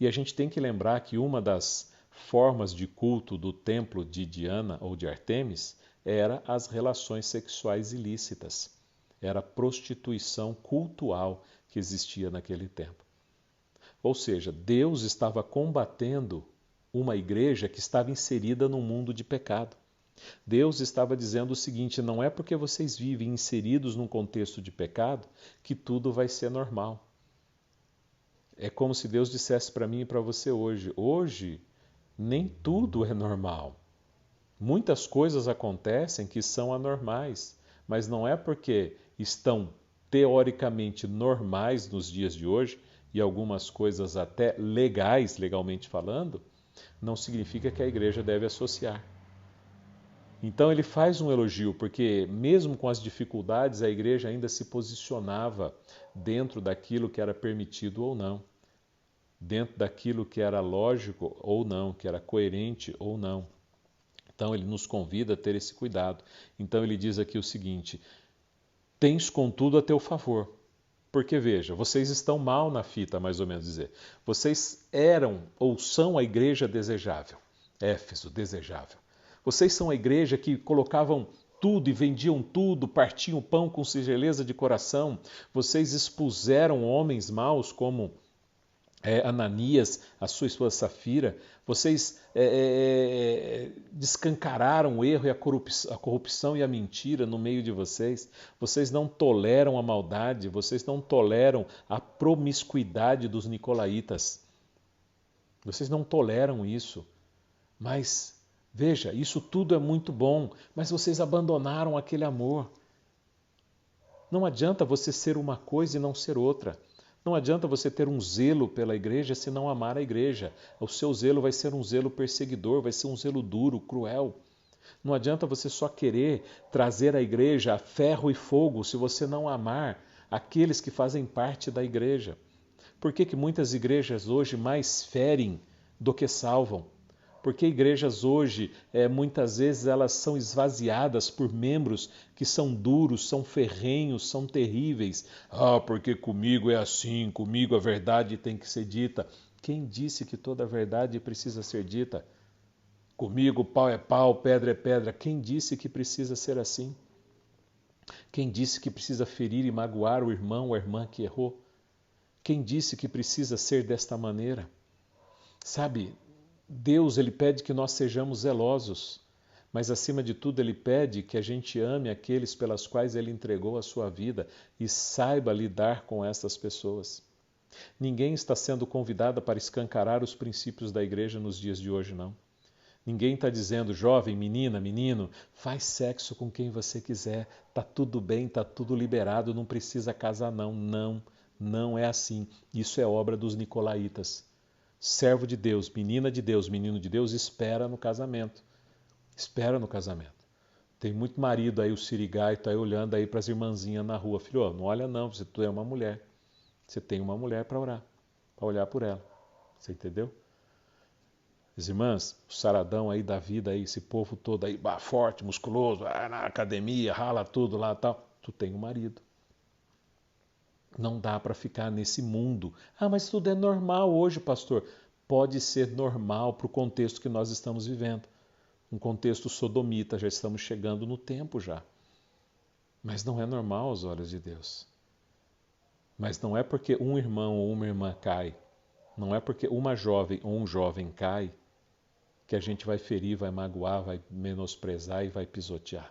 E a gente tem que lembrar que uma das formas de culto do templo de Diana ou de Artemis era as relações sexuais ilícitas. Era a prostituição cultual que existia naquele tempo. Ou seja, Deus estava combatendo uma igreja que estava inserida num mundo de pecado. Deus estava dizendo o seguinte: não é porque vocês vivem inseridos num contexto de pecado que tudo vai ser normal. É como se Deus dissesse para mim e para você hoje: hoje nem tudo é normal. Muitas coisas acontecem que são anormais, mas não é porque estão teoricamente normais nos dias de hoje, e algumas coisas até legais, legalmente falando, não significa que a igreja deve associar. Então ele faz um elogio, porque mesmo com as dificuldades, a igreja ainda se posicionava dentro daquilo que era permitido ou não, dentro daquilo que era lógico ou não, que era coerente ou não. Então ele nos convida a ter esse cuidado. Então ele diz aqui o seguinte: tens contudo a teu favor. Porque veja, vocês estão mal na fita, mais ou menos dizer. Vocês eram ou são a igreja desejável. Éfeso, desejável. Vocês são a igreja que colocavam tudo e vendiam tudo, partiam pão com singeleza de coração. Vocês expuseram homens maus como Ananias, a sua esposa Safira, vocês descancararam o erro e a corrupção e a mentira no meio de vocês. Vocês não toleram a maldade, vocês não toleram a promiscuidade dos nicolaítas. Vocês não toleram isso. Mas, veja, isso tudo é muito bom, mas vocês abandonaram aquele amor. Não adianta você ser uma coisa e não ser outra. Não adianta você ter um zelo pela igreja se não amar a igreja. O seu zelo vai ser um zelo perseguidor, vai ser um zelo duro, cruel. Não adianta você só querer trazer a igreja a ferro e fogo se você não amar aqueles que fazem parte da igreja. Por que muitas igrejas hoje mais ferem do que salvam? Porque igrejas hoje, muitas vezes, elas são esvaziadas por membros que são duros, são ferrenhos, são terríveis. Ah, porque comigo é assim, comigo a verdade tem que ser dita. Quem disse que toda a verdade precisa ser dita? Comigo pau é pau, pedra é pedra. Quem disse que precisa ser assim? Quem disse que precisa ferir e magoar o irmão ou a irmã que errou? Quem disse que precisa ser desta maneira? Sabe, Deus, Ele pede que nós sejamos zelosos, mas acima de tudo Ele pede que a gente ame aqueles pelas quais Ele entregou a sua vida e saiba lidar com essas pessoas. Ninguém está sendo convidado para escancarar os princípios da igreja nos dias de hoje, não. Ninguém está dizendo, jovem, menina, menino, faz sexo com quem você quiser, tá tudo bem, tá tudo liberado, não precisa casar não. Não, não é assim. Isso é obra dos nicolaítas. Servo de Deus, menina de Deus, menino de Deus, espera no casamento. Espera no casamento. Tem muito marido aí, o sirigaito, aí olhando aí para as irmãzinhas na rua. Filho, não olha não, tu é uma mulher. Você tem uma mulher para orar, para olhar por ela. Você entendeu? As irmãs, o saradão aí da vida, aí, esse povo todo aí, forte, musculoso, na academia, rala tudo lá e tal. Tu tem um marido. Não dá para ficar nesse mundo. Ah, mas tudo é normal hoje, pastor. Pode ser normal para o contexto que nós estamos vivendo. Um contexto sodomita, já estamos chegando no tempo já. Mas não é normal aos olhos de Deus. Mas não é porque um irmão ou uma irmã cai, não é porque uma jovem ou um jovem cai, que a gente vai ferir, vai magoar, vai menosprezar e vai pisotear.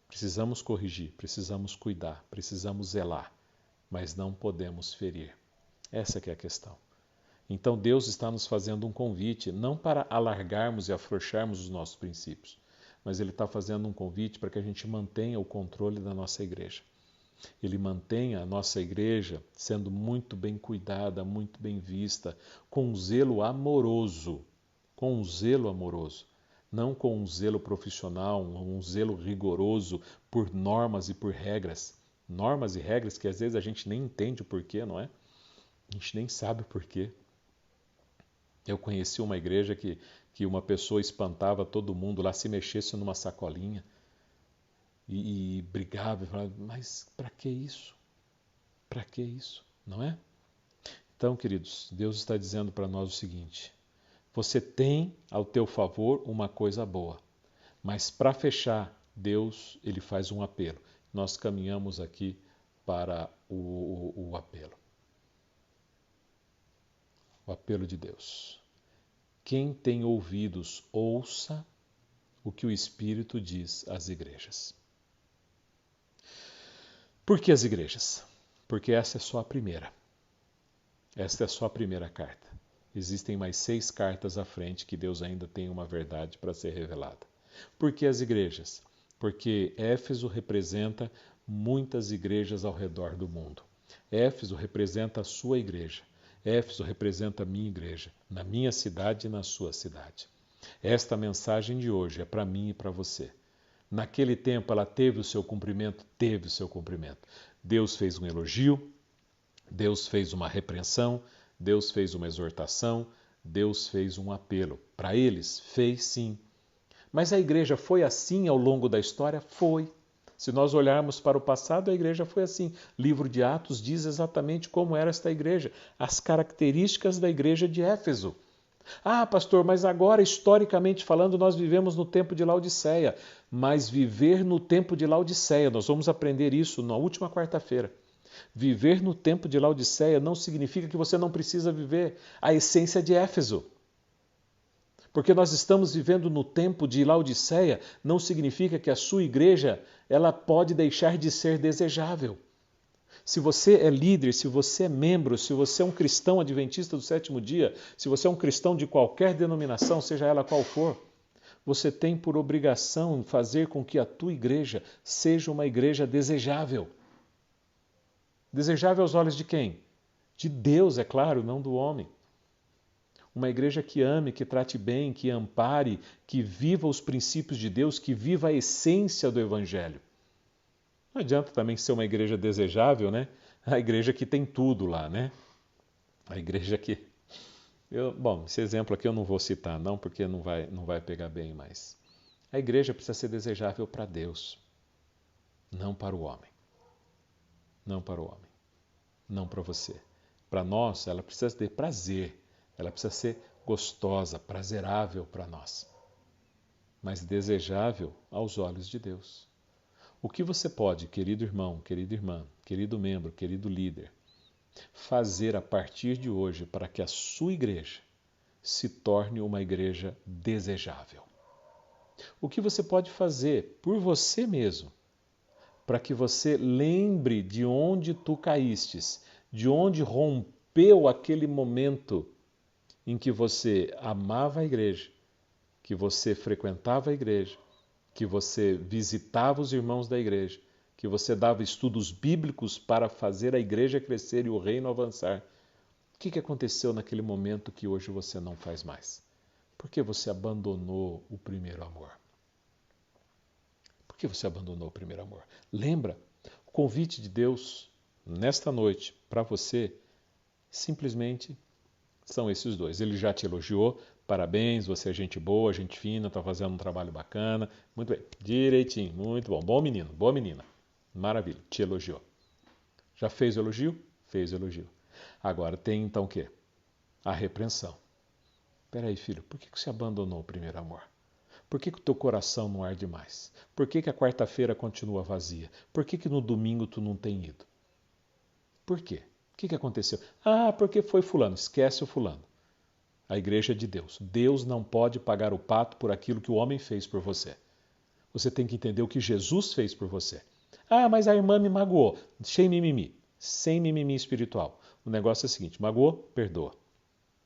Precisamos corrigir, precisamos cuidar, precisamos zelar, mas não podemos ferir. Essa que é a questão. Então Deus está nos fazendo um convite, não para alargarmos e afrouxarmos os nossos princípios, mas Ele está fazendo um convite para que a gente mantenha o controle da nossa igreja. Ele mantenha a nossa igreja sendo muito bem cuidada, muito bem vista, com um zelo amoroso, não com um zelo profissional, um zelo rigoroso por normas e por regras. Normas e regras que às vezes a gente nem entende o porquê, não é? A gente nem sabe o porquê. Eu conheci uma igreja que uma pessoa espantava todo mundo lá se mexesse numa sacolinha e brigava e falava, mas para que isso? Para que isso? Não é? Então, queridos, Deus está dizendo para nós o seguinte, você tem ao teu favor uma coisa boa, mas para fechar, Deus ele faz um apelo. Nós caminhamos aqui para o apelo. O apelo de Deus. Quem tem ouvidos, ouça o que o Espírito diz às igrejas. Por que as igrejas? Porque essa é só a primeira. Esta é só a primeira carta. Existem mais 6 cartas à frente que Deus ainda tem uma verdade para ser revelada. Por que as igrejas? Porque Éfeso representa muitas igrejas ao redor do mundo. Éfeso representa a sua igreja. Éfeso representa a minha igreja, na minha cidade e na sua cidade. Esta mensagem de hoje é para mim e para você. Naquele tempo ela teve o seu cumprimento? Teve o seu cumprimento. Deus fez um elogio, Deus fez uma repreensão, Deus fez uma exortação, Deus fez um apelo. Para eles, fez sim. Mas a igreja foi assim ao longo da história? Foi. Se nós olharmos para o passado, a igreja foi assim. O livro de Atos diz exatamente como era esta igreja, as características da igreja de Éfeso. Ah, pastor, mas agora, historicamente falando, nós vivemos no tempo de Laodiceia. Mas viver no tempo de Laodiceia, nós vamos aprender isso na última quarta-feira. Viver no tempo de Laodiceia não significa que você não precisa viver a essência de Éfeso. Porque nós estamos vivendo no tempo de Laodiceia, não significa que a sua igreja ela pode deixar de ser desejável. Se você é líder, se você é membro, se você é um cristão adventista do sétimo dia, se você é um cristão de qualquer denominação, seja ela qual for, você tem por obrigação fazer com que a tua igreja seja uma igreja desejável. Desejável aos olhos de quem? De Deus, é claro, não do homem. Uma igreja que ame, que trate bem, que ampare, que viva os princípios de Deus, que viva a essência do Evangelho. Não adianta também ser uma igreja desejável, né? A igreja que tem tudo lá, né? A igreja que... Bom, esse exemplo aqui eu não vou citar não, porque não vai pegar bem, mas... A igreja precisa ser desejável para Deus, não para o homem. Não para o homem. Não para você. Para nós, ela precisa ter prazer. Ela precisa ser gostosa, prazerável para nós. Mas desejável aos olhos de Deus. O que você pode, querido irmão, querida irmã, querido membro, querido líder, fazer a partir de hoje para que a sua igreja se torne uma igreja desejável? O que você pode fazer por você mesmo para que você lembre de onde tu caístes, de onde rompeu aquele momento em que você amava a igreja, que você frequentava a igreja, que você visitava os irmãos da igreja, que você dava estudos bíblicos para fazer a igreja crescer e o reino avançar. O que aconteceu naquele momento que hoje você não faz mais? Por que você abandonou o primeiro amor? Por que você abandonou o primeiro amor? Lembra, o convite de Deus nesta noite para você simplesmente são esses dois. Ele já te elogiou, parabéns, você é gente boa, gente fina, está fazendo um trabalho bacana, muito bem, direitinho, muito bom, bom menino, boa menina, maravilha, te elogiou. Já fez o elogio? Fez o elogio. Agora tem então o quê? A repreensão. Espera aí, filho, por que você abandonou o primeiro amor? Por que o teu coração não arde mais? Por que a quarta-feira continua vazia? Por que no domingo tu não tem ido? Por quê? O que aconteceu? Ah, porque foi fulano. Esquece o fulano. A igreja é de Deus. Deus não pode pagar o pato por aquilo que o homem fez por você. Você tem que entender o que Jesus fez por você. Ah, mas a irmã me magoou. Sem mimimi. Sem mimimi espiritual. O negócio é o seguinte, magoou? Perdoa.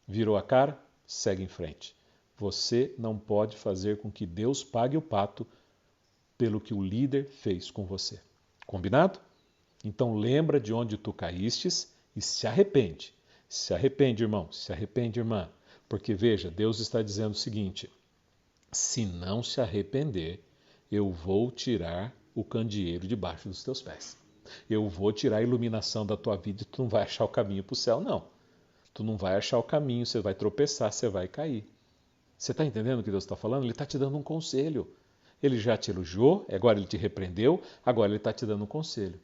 Virou a cara? Segue em frente. Você não pode fazer com que Deus pague o pato pelo que o líder fez com você. Combinado? Então lembra de onde tu caístes e se arrepende. Se arrepende, irmão. Se arrepende, irmã. Porque veja, Deus está dizendo o seguinte: se não se arrepender, eu vou tirar o candeeiro debaixo dos teus pés. Eu vou tirar a iluminação da tua vida e tu não vai achar o caminho para o céu, não. Tu não vai achar o caminho, você vai tropeçar, você vai cair. Você está entendendo o que Deus está falando? Ele está te dando um conselho. Ele já te elogiou, agora ele te repreendeu, agora ele está te dando um conselho.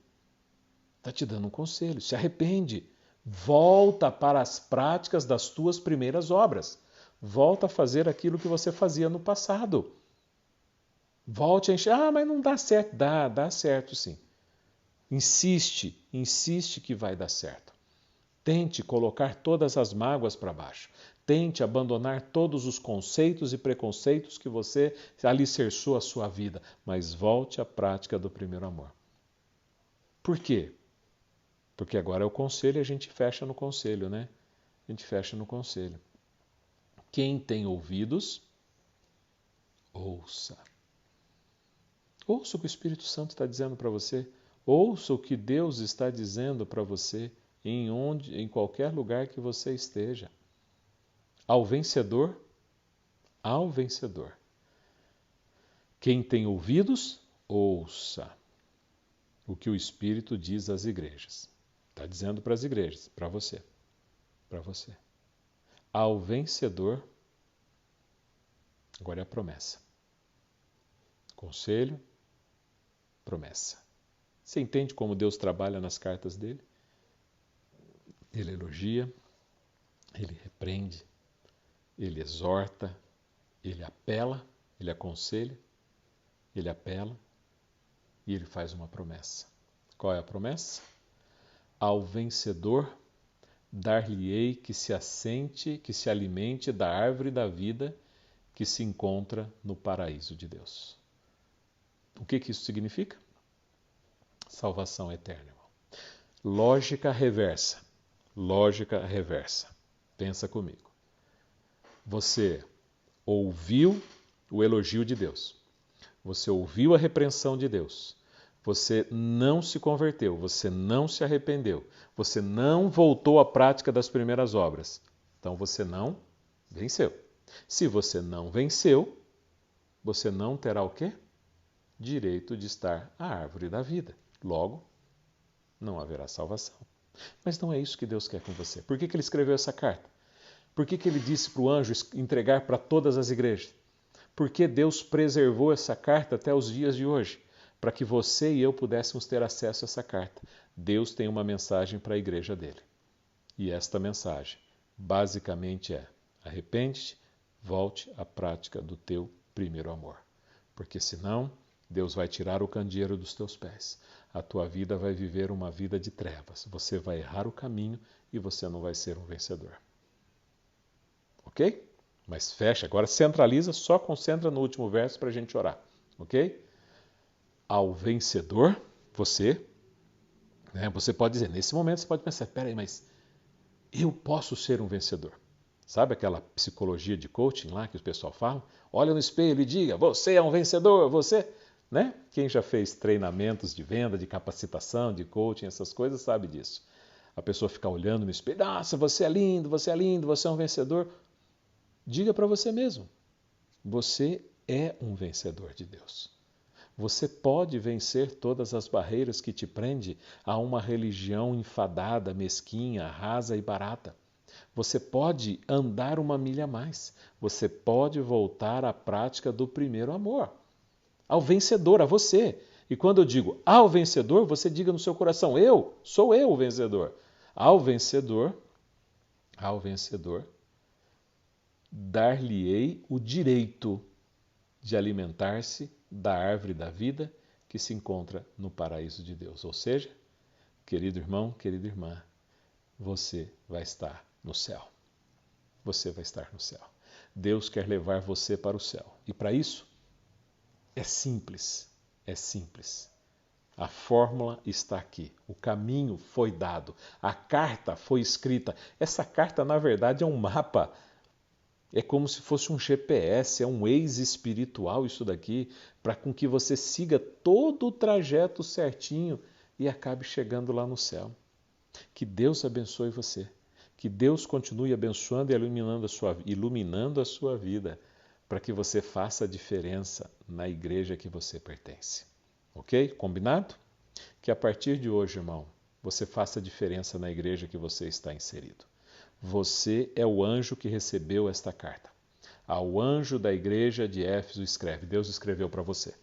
Está te dando um conselho. Se arrepende. Volta para as práticas das tuas primeiras obras. Volta a fazer aquilo que você fazia no passado. Volte a encher. Ah, mas não dá certo. Dá certo sim. Insiste que vai dar certo. Tente colocar todas as mágoas para baixo. Tente abandonar todos os conceitos e preconceitos que você alicerçou a sua vida, mas volte à prática do primeiro amor. Por quê? Porque agora é o conselho e a gente fecha no conselho, né? A gente fecha no conselho. Quem tem ouvidos, ouça. Ouça o que o Espírito Santo está dizendo para você. Ouça o que Deus está dizendo para você em qualquer lugar que você esteja. Ao vencedor, quem tem ouvidos, ouça o que o Espírito diz às igrejas. Está dizendo para as igrejas, para você. Ao vencedor, agora é a promessa. Conselho, promessa. Você entende como Deus trabalha nas cartas dele? Ele elogia, ele repreende, ele exorta, ele apela, ele aconselha, ele apela e ele faz uma promessa. Qual é a promessa? Ao vencedor dar-lhe-ei que se assente, que se alimente da árvore da vida que se encontra no paraíso de Deus. O que isso significa? Salvação eterna. Lógica reversa. Lógica reversa. Pensa comigo. Você ouviu o elogio de Deus. Você ouviu a repreensão de Deus. Você não se converteu, você não se arrependeu, você não voltou à prática das primeiras obras. Então você não venceu. Se você não venceu, você não terá o quê? Direito de estar à árvore da vida. Logo, não haverá salvação. Mas não é isso que Deus quer com você. Por que ele escreveu essa carta? Por que ele disse para o anjo entregar para todas as igrejas? Por que Deus preservou essa carta até os dias de hoje? Para que você e eu pudéssemos ter acesso a essa carta. Deus tem uma mensagem para a igreja dele. E esta mensagem, basicamente é: arrepende-te, volte à prática do teu primeiro amor. Porque senão, Deus vai tirar o candeeiro dos teus pés. A tua vida vai viver uma vida de trevas. Você vai errar o caminho e você não vai ser um vencedor. Ok? Mas fecha, agora centraliza, só concentra no último verso para a gente orar. Ok? Ao vencedor, você pode dizer, nesse momento você pode pensar, peraí, mas eu posso ser um vencedor. Sabe aquela psicologia de coaching lá que o pessoal fala? Olha no espelho e diga, você é um vencedor, você... Né? Quem já fez treinamentos de venda, de capacitação, de coaching, essas coisas, sabe disso. A pessoa fica olhando no espelho, nossa, você é lindo, você é lindo, você é um vencedor. Diga para você mesmo, você é um vencedor de Deus. Você pode vencer todas as barreiras que te prendem a uma religião enfadada, mesquinha, rasa e barata. Você pode andar uma milha a mais. Você pode voltar à prática do primeiro amor. Ao vencedor, a você. E quando eu digo ao vencedor, você diga no seu coração, sou eu o vencedor. Ao vencedor, dar-lhe-ei o direito de alimentar-se da árvore da vida que se encontra no paraíso de Deus. Ou seja, querido irmão, querida irmã, você vai estar no céu. Você vai estar no céu. Deus quer levar você para o céu. E para isso, é simples. A fórmula está aqui. O caminho foi dado. A carta foi escrita. Essa carta, na verdade, é um mapa. É como se fosse um GPS, é um Waze espiritual isso daqui, para com que você siga todo o trajeto certinho e acabe chegando lá no céu. Que Deus abençoe você. Que Deus continue abençoando e iluminando a sua vida, para que você faça a diferença na igreja que você pertence. Ok? Combinado? Que a partir de hoje, irmão, você faça a diferença na igreja que você está inserido. Você é o anjo que recebeu esta carta. Ao anjo da igreja de Éfeso escreve. Deus escreveu para você.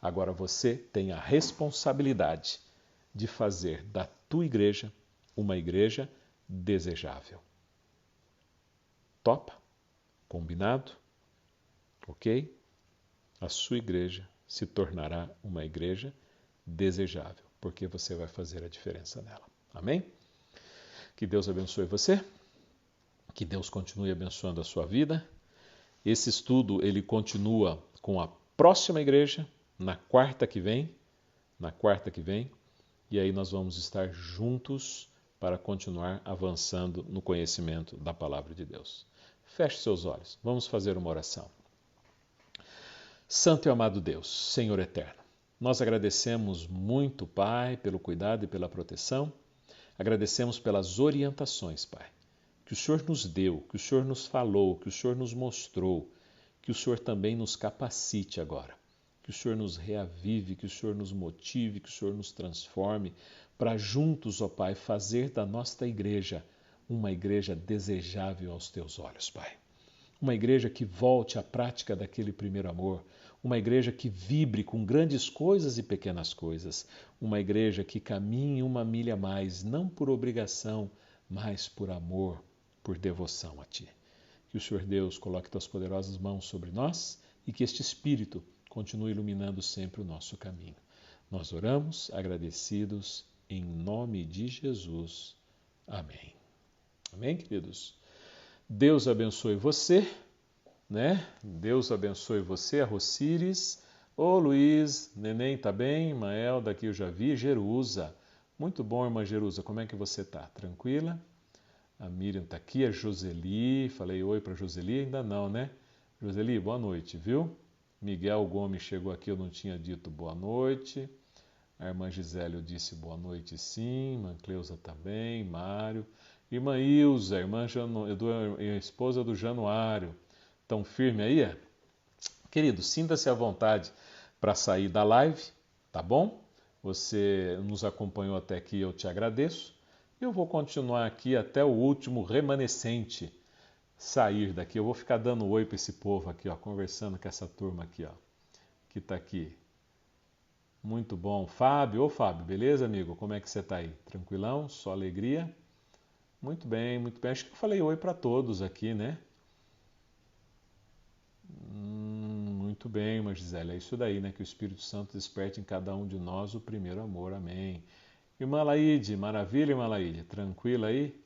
Agora você tem a responsabilidade de fazer da tua igreja uma igreja desejável. Topa? Combinado? Ok? A sua igreja se tornará uma igreja desejável, porque você vai fazer a diferença nela. Amém? Que Deus abençoe você. Que Deus continue abençoando a sua vida. Esse estudo ele continua com a próxima igreja na quarta que vem, e aí nós vamos estar juntos para continuar avançando no conhecimento da palavra de Deus. Feche seus olhos. Vamos fazer uma oração. Santo e amado Deus, Senhor eterno, nós agradecemos muito, Pai, pelo cuidado e pela proteção. Agradecemos pelas orientações, Pai, que o Senhor nos deu, que o Senhor nos falou, que o Senhor nos mostrou, que o Senhor também nos capacite agora, que o Senhor nos reavive, que o Senhor nos motive, que o Senhor nos transforme, para juntos, ó Pai, fazer da nossa igreja uma igreja desejável aos Teus olhos, Pai. Uma igreja que volte à prática daquele primeiro amor, uma igreja que vibre com grandes coisas e pequenas coisas, uma igreja que caminhe uma milha a mais, não por obrigação, mas por amor, por devoção a Ti. Que o Senhor Deus coloque Tuas poderosas mãos sobre nós e que este Espírito continue iluminando sempre o nosso caminho. Nós oramos agradecidos em nome de Jesus. Amém. Amém, queridos? Deus abençoe você, né? Deus abençoe você, a Rocíris. Ô Luiz, neném tá bem? Mael, daqui eu já vi. Jerusa. Muito bom, irmã Jerusa. Como é que você tá? Tranquila? A Miriam tá aqui, a Joseli. Falei oi pra Joseli? Ainda não, né? Joseli, boa noite, viu? Miguel Gomes chegou aqui, eu não tinha dito boa noite. A irmã Gisele, eu disse boa noite sim. Irmã Cleusa também, Mário. Irmã Ilza, a esposa do Januário. Tão firme aí? É? Querido, sinta-se à vontade para sair da live, tá bom? Você nos acompanhou até aqui, eu te agradeço. Eu vou continuar aqui até o último remanescente sair daqui. Eu vou ficar dando oi para esse povo aqui, ó, conversando com essa turma aqui, ó, que está aqui. Muito bom. Fábio, ô Fábio, beleza, amigo? Como é que você está aí? Tranquilão? Só alegria? Muito bem, muito bem. Acho que eu falei oi para todos aqui, né? Muito bem, irmã Gisele. É isso daí, né? Que o Espírito Santo desperte em cada um de nós o primeiro amor. Amém. Irmã Laíde, maravilha, irmã Laíde. Tranquila aí?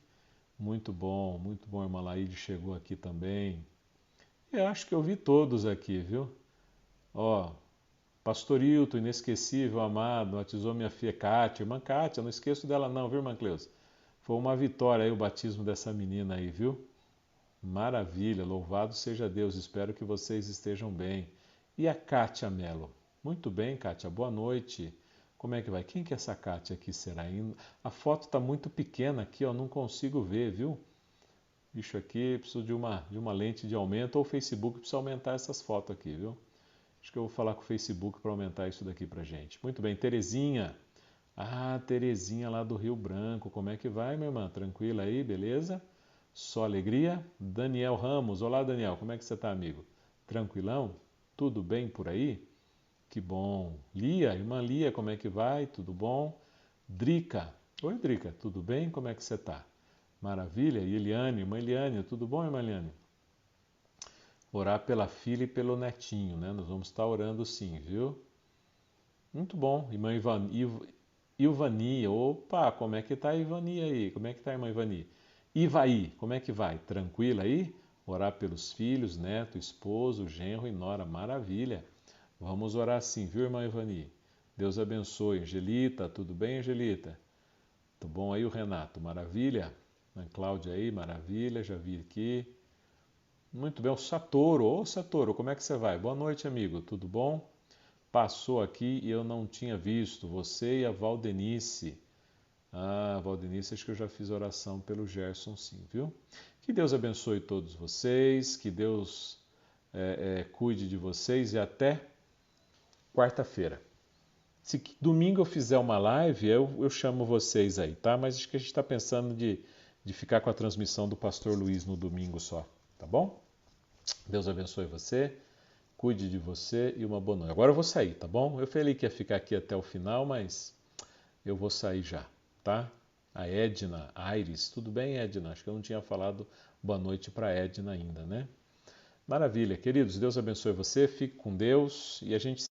Muito bom, irmã Laíde chegou aqui também. Eu acho que eu vi todos aqui, viu? Ó, Pastor Hilton, inesquecível, amado, batizou minha filha Kátia. Irmã Kátia, não esqueço dela não, viu, irmã Cleusa? Foi uma vitória aí o batismo dessa menina aí, viu? Maravilha, louvado seja Deus, espero que vocês estejam bem. E a Kátia Mello? Muito bem, Kátia, boa noite. Como é que vai? Quem que é essa Kátia aqui será? A foto está muito pequena aqui, ó, não consigo ver, viu? Bicho aqui, preciso de uma lente de aumento, ou o Facebook precisa aumentar essas fotos aqui, viu? Acho que eu vou falar com o Facebook para aumentar isso daqui pra gente. Muito bem, Terezinha. Ah, Terezinha lá do Rio Branco. Como é que vai, minha irmã? Tranquila aí, beleza? Só alegria? Daniel Ramos. Olá, Daniel. Como é que você tá, amigo? Tranquilão? Tudo bem por aí? Que bom. Lia, irmã Lia, como é que vai? Tudo bom? Drica. Oi, Drica. Tudo bem? Como é que você tá? Maravilha. E Eliane, irmã Eliane. Tudo bom, irmã Eliane? Orar pela filha e pelo netinho, né? Nós vamos estar orando sim, viu? Muito bom. Irmã Ivani. Opa, como é que tá a Ivani aí? Como é que tá a irmã Ivani? Ivaí, como é que vai? Tranquila aí? Orar pelos filhos, neto, esposo, genro e nora. Maravilha. Vamos orar sim, viu, irmã Ivani? Deus abençoe. Angelita, tudo bem, Angelita? Tudo bom aí o Renato? Maravilha. Irmã Cláudia aí, maravilha, já vi aqui. Muito bem, o Satoru. Ô, Satoru, como é que você vai? Boa noite, amigo. Tudo bom? Passou aqui e eu não tinha visto. Você e a Valdenice. Ah, Valdenice, acho que eu já fiz oração pelo Gerson, sim, viu? Que Deus abençoe todos vocês, que Deus cuide de vocês e até quarta-feira. Se domingo eu fizer uma live, eu chamo vocês aí, tá? Mas acho que a gente está pensando de ficar com a transmissão do Pastor Luiz no domingo só, tá bom? Deus abençoe você, cuide de você e uma boa noite. Agora eu vou sair, tá bom? Eu falei que ia ficar aqui até o final, mas eu vou sair já, tá? A Edna, Aires, tudo bem, Edna? Acho que eu não tinha falado boa noite para Edna ainda, né? Maravilha, queridos, Deus abençoe você, fique com Deus e a gente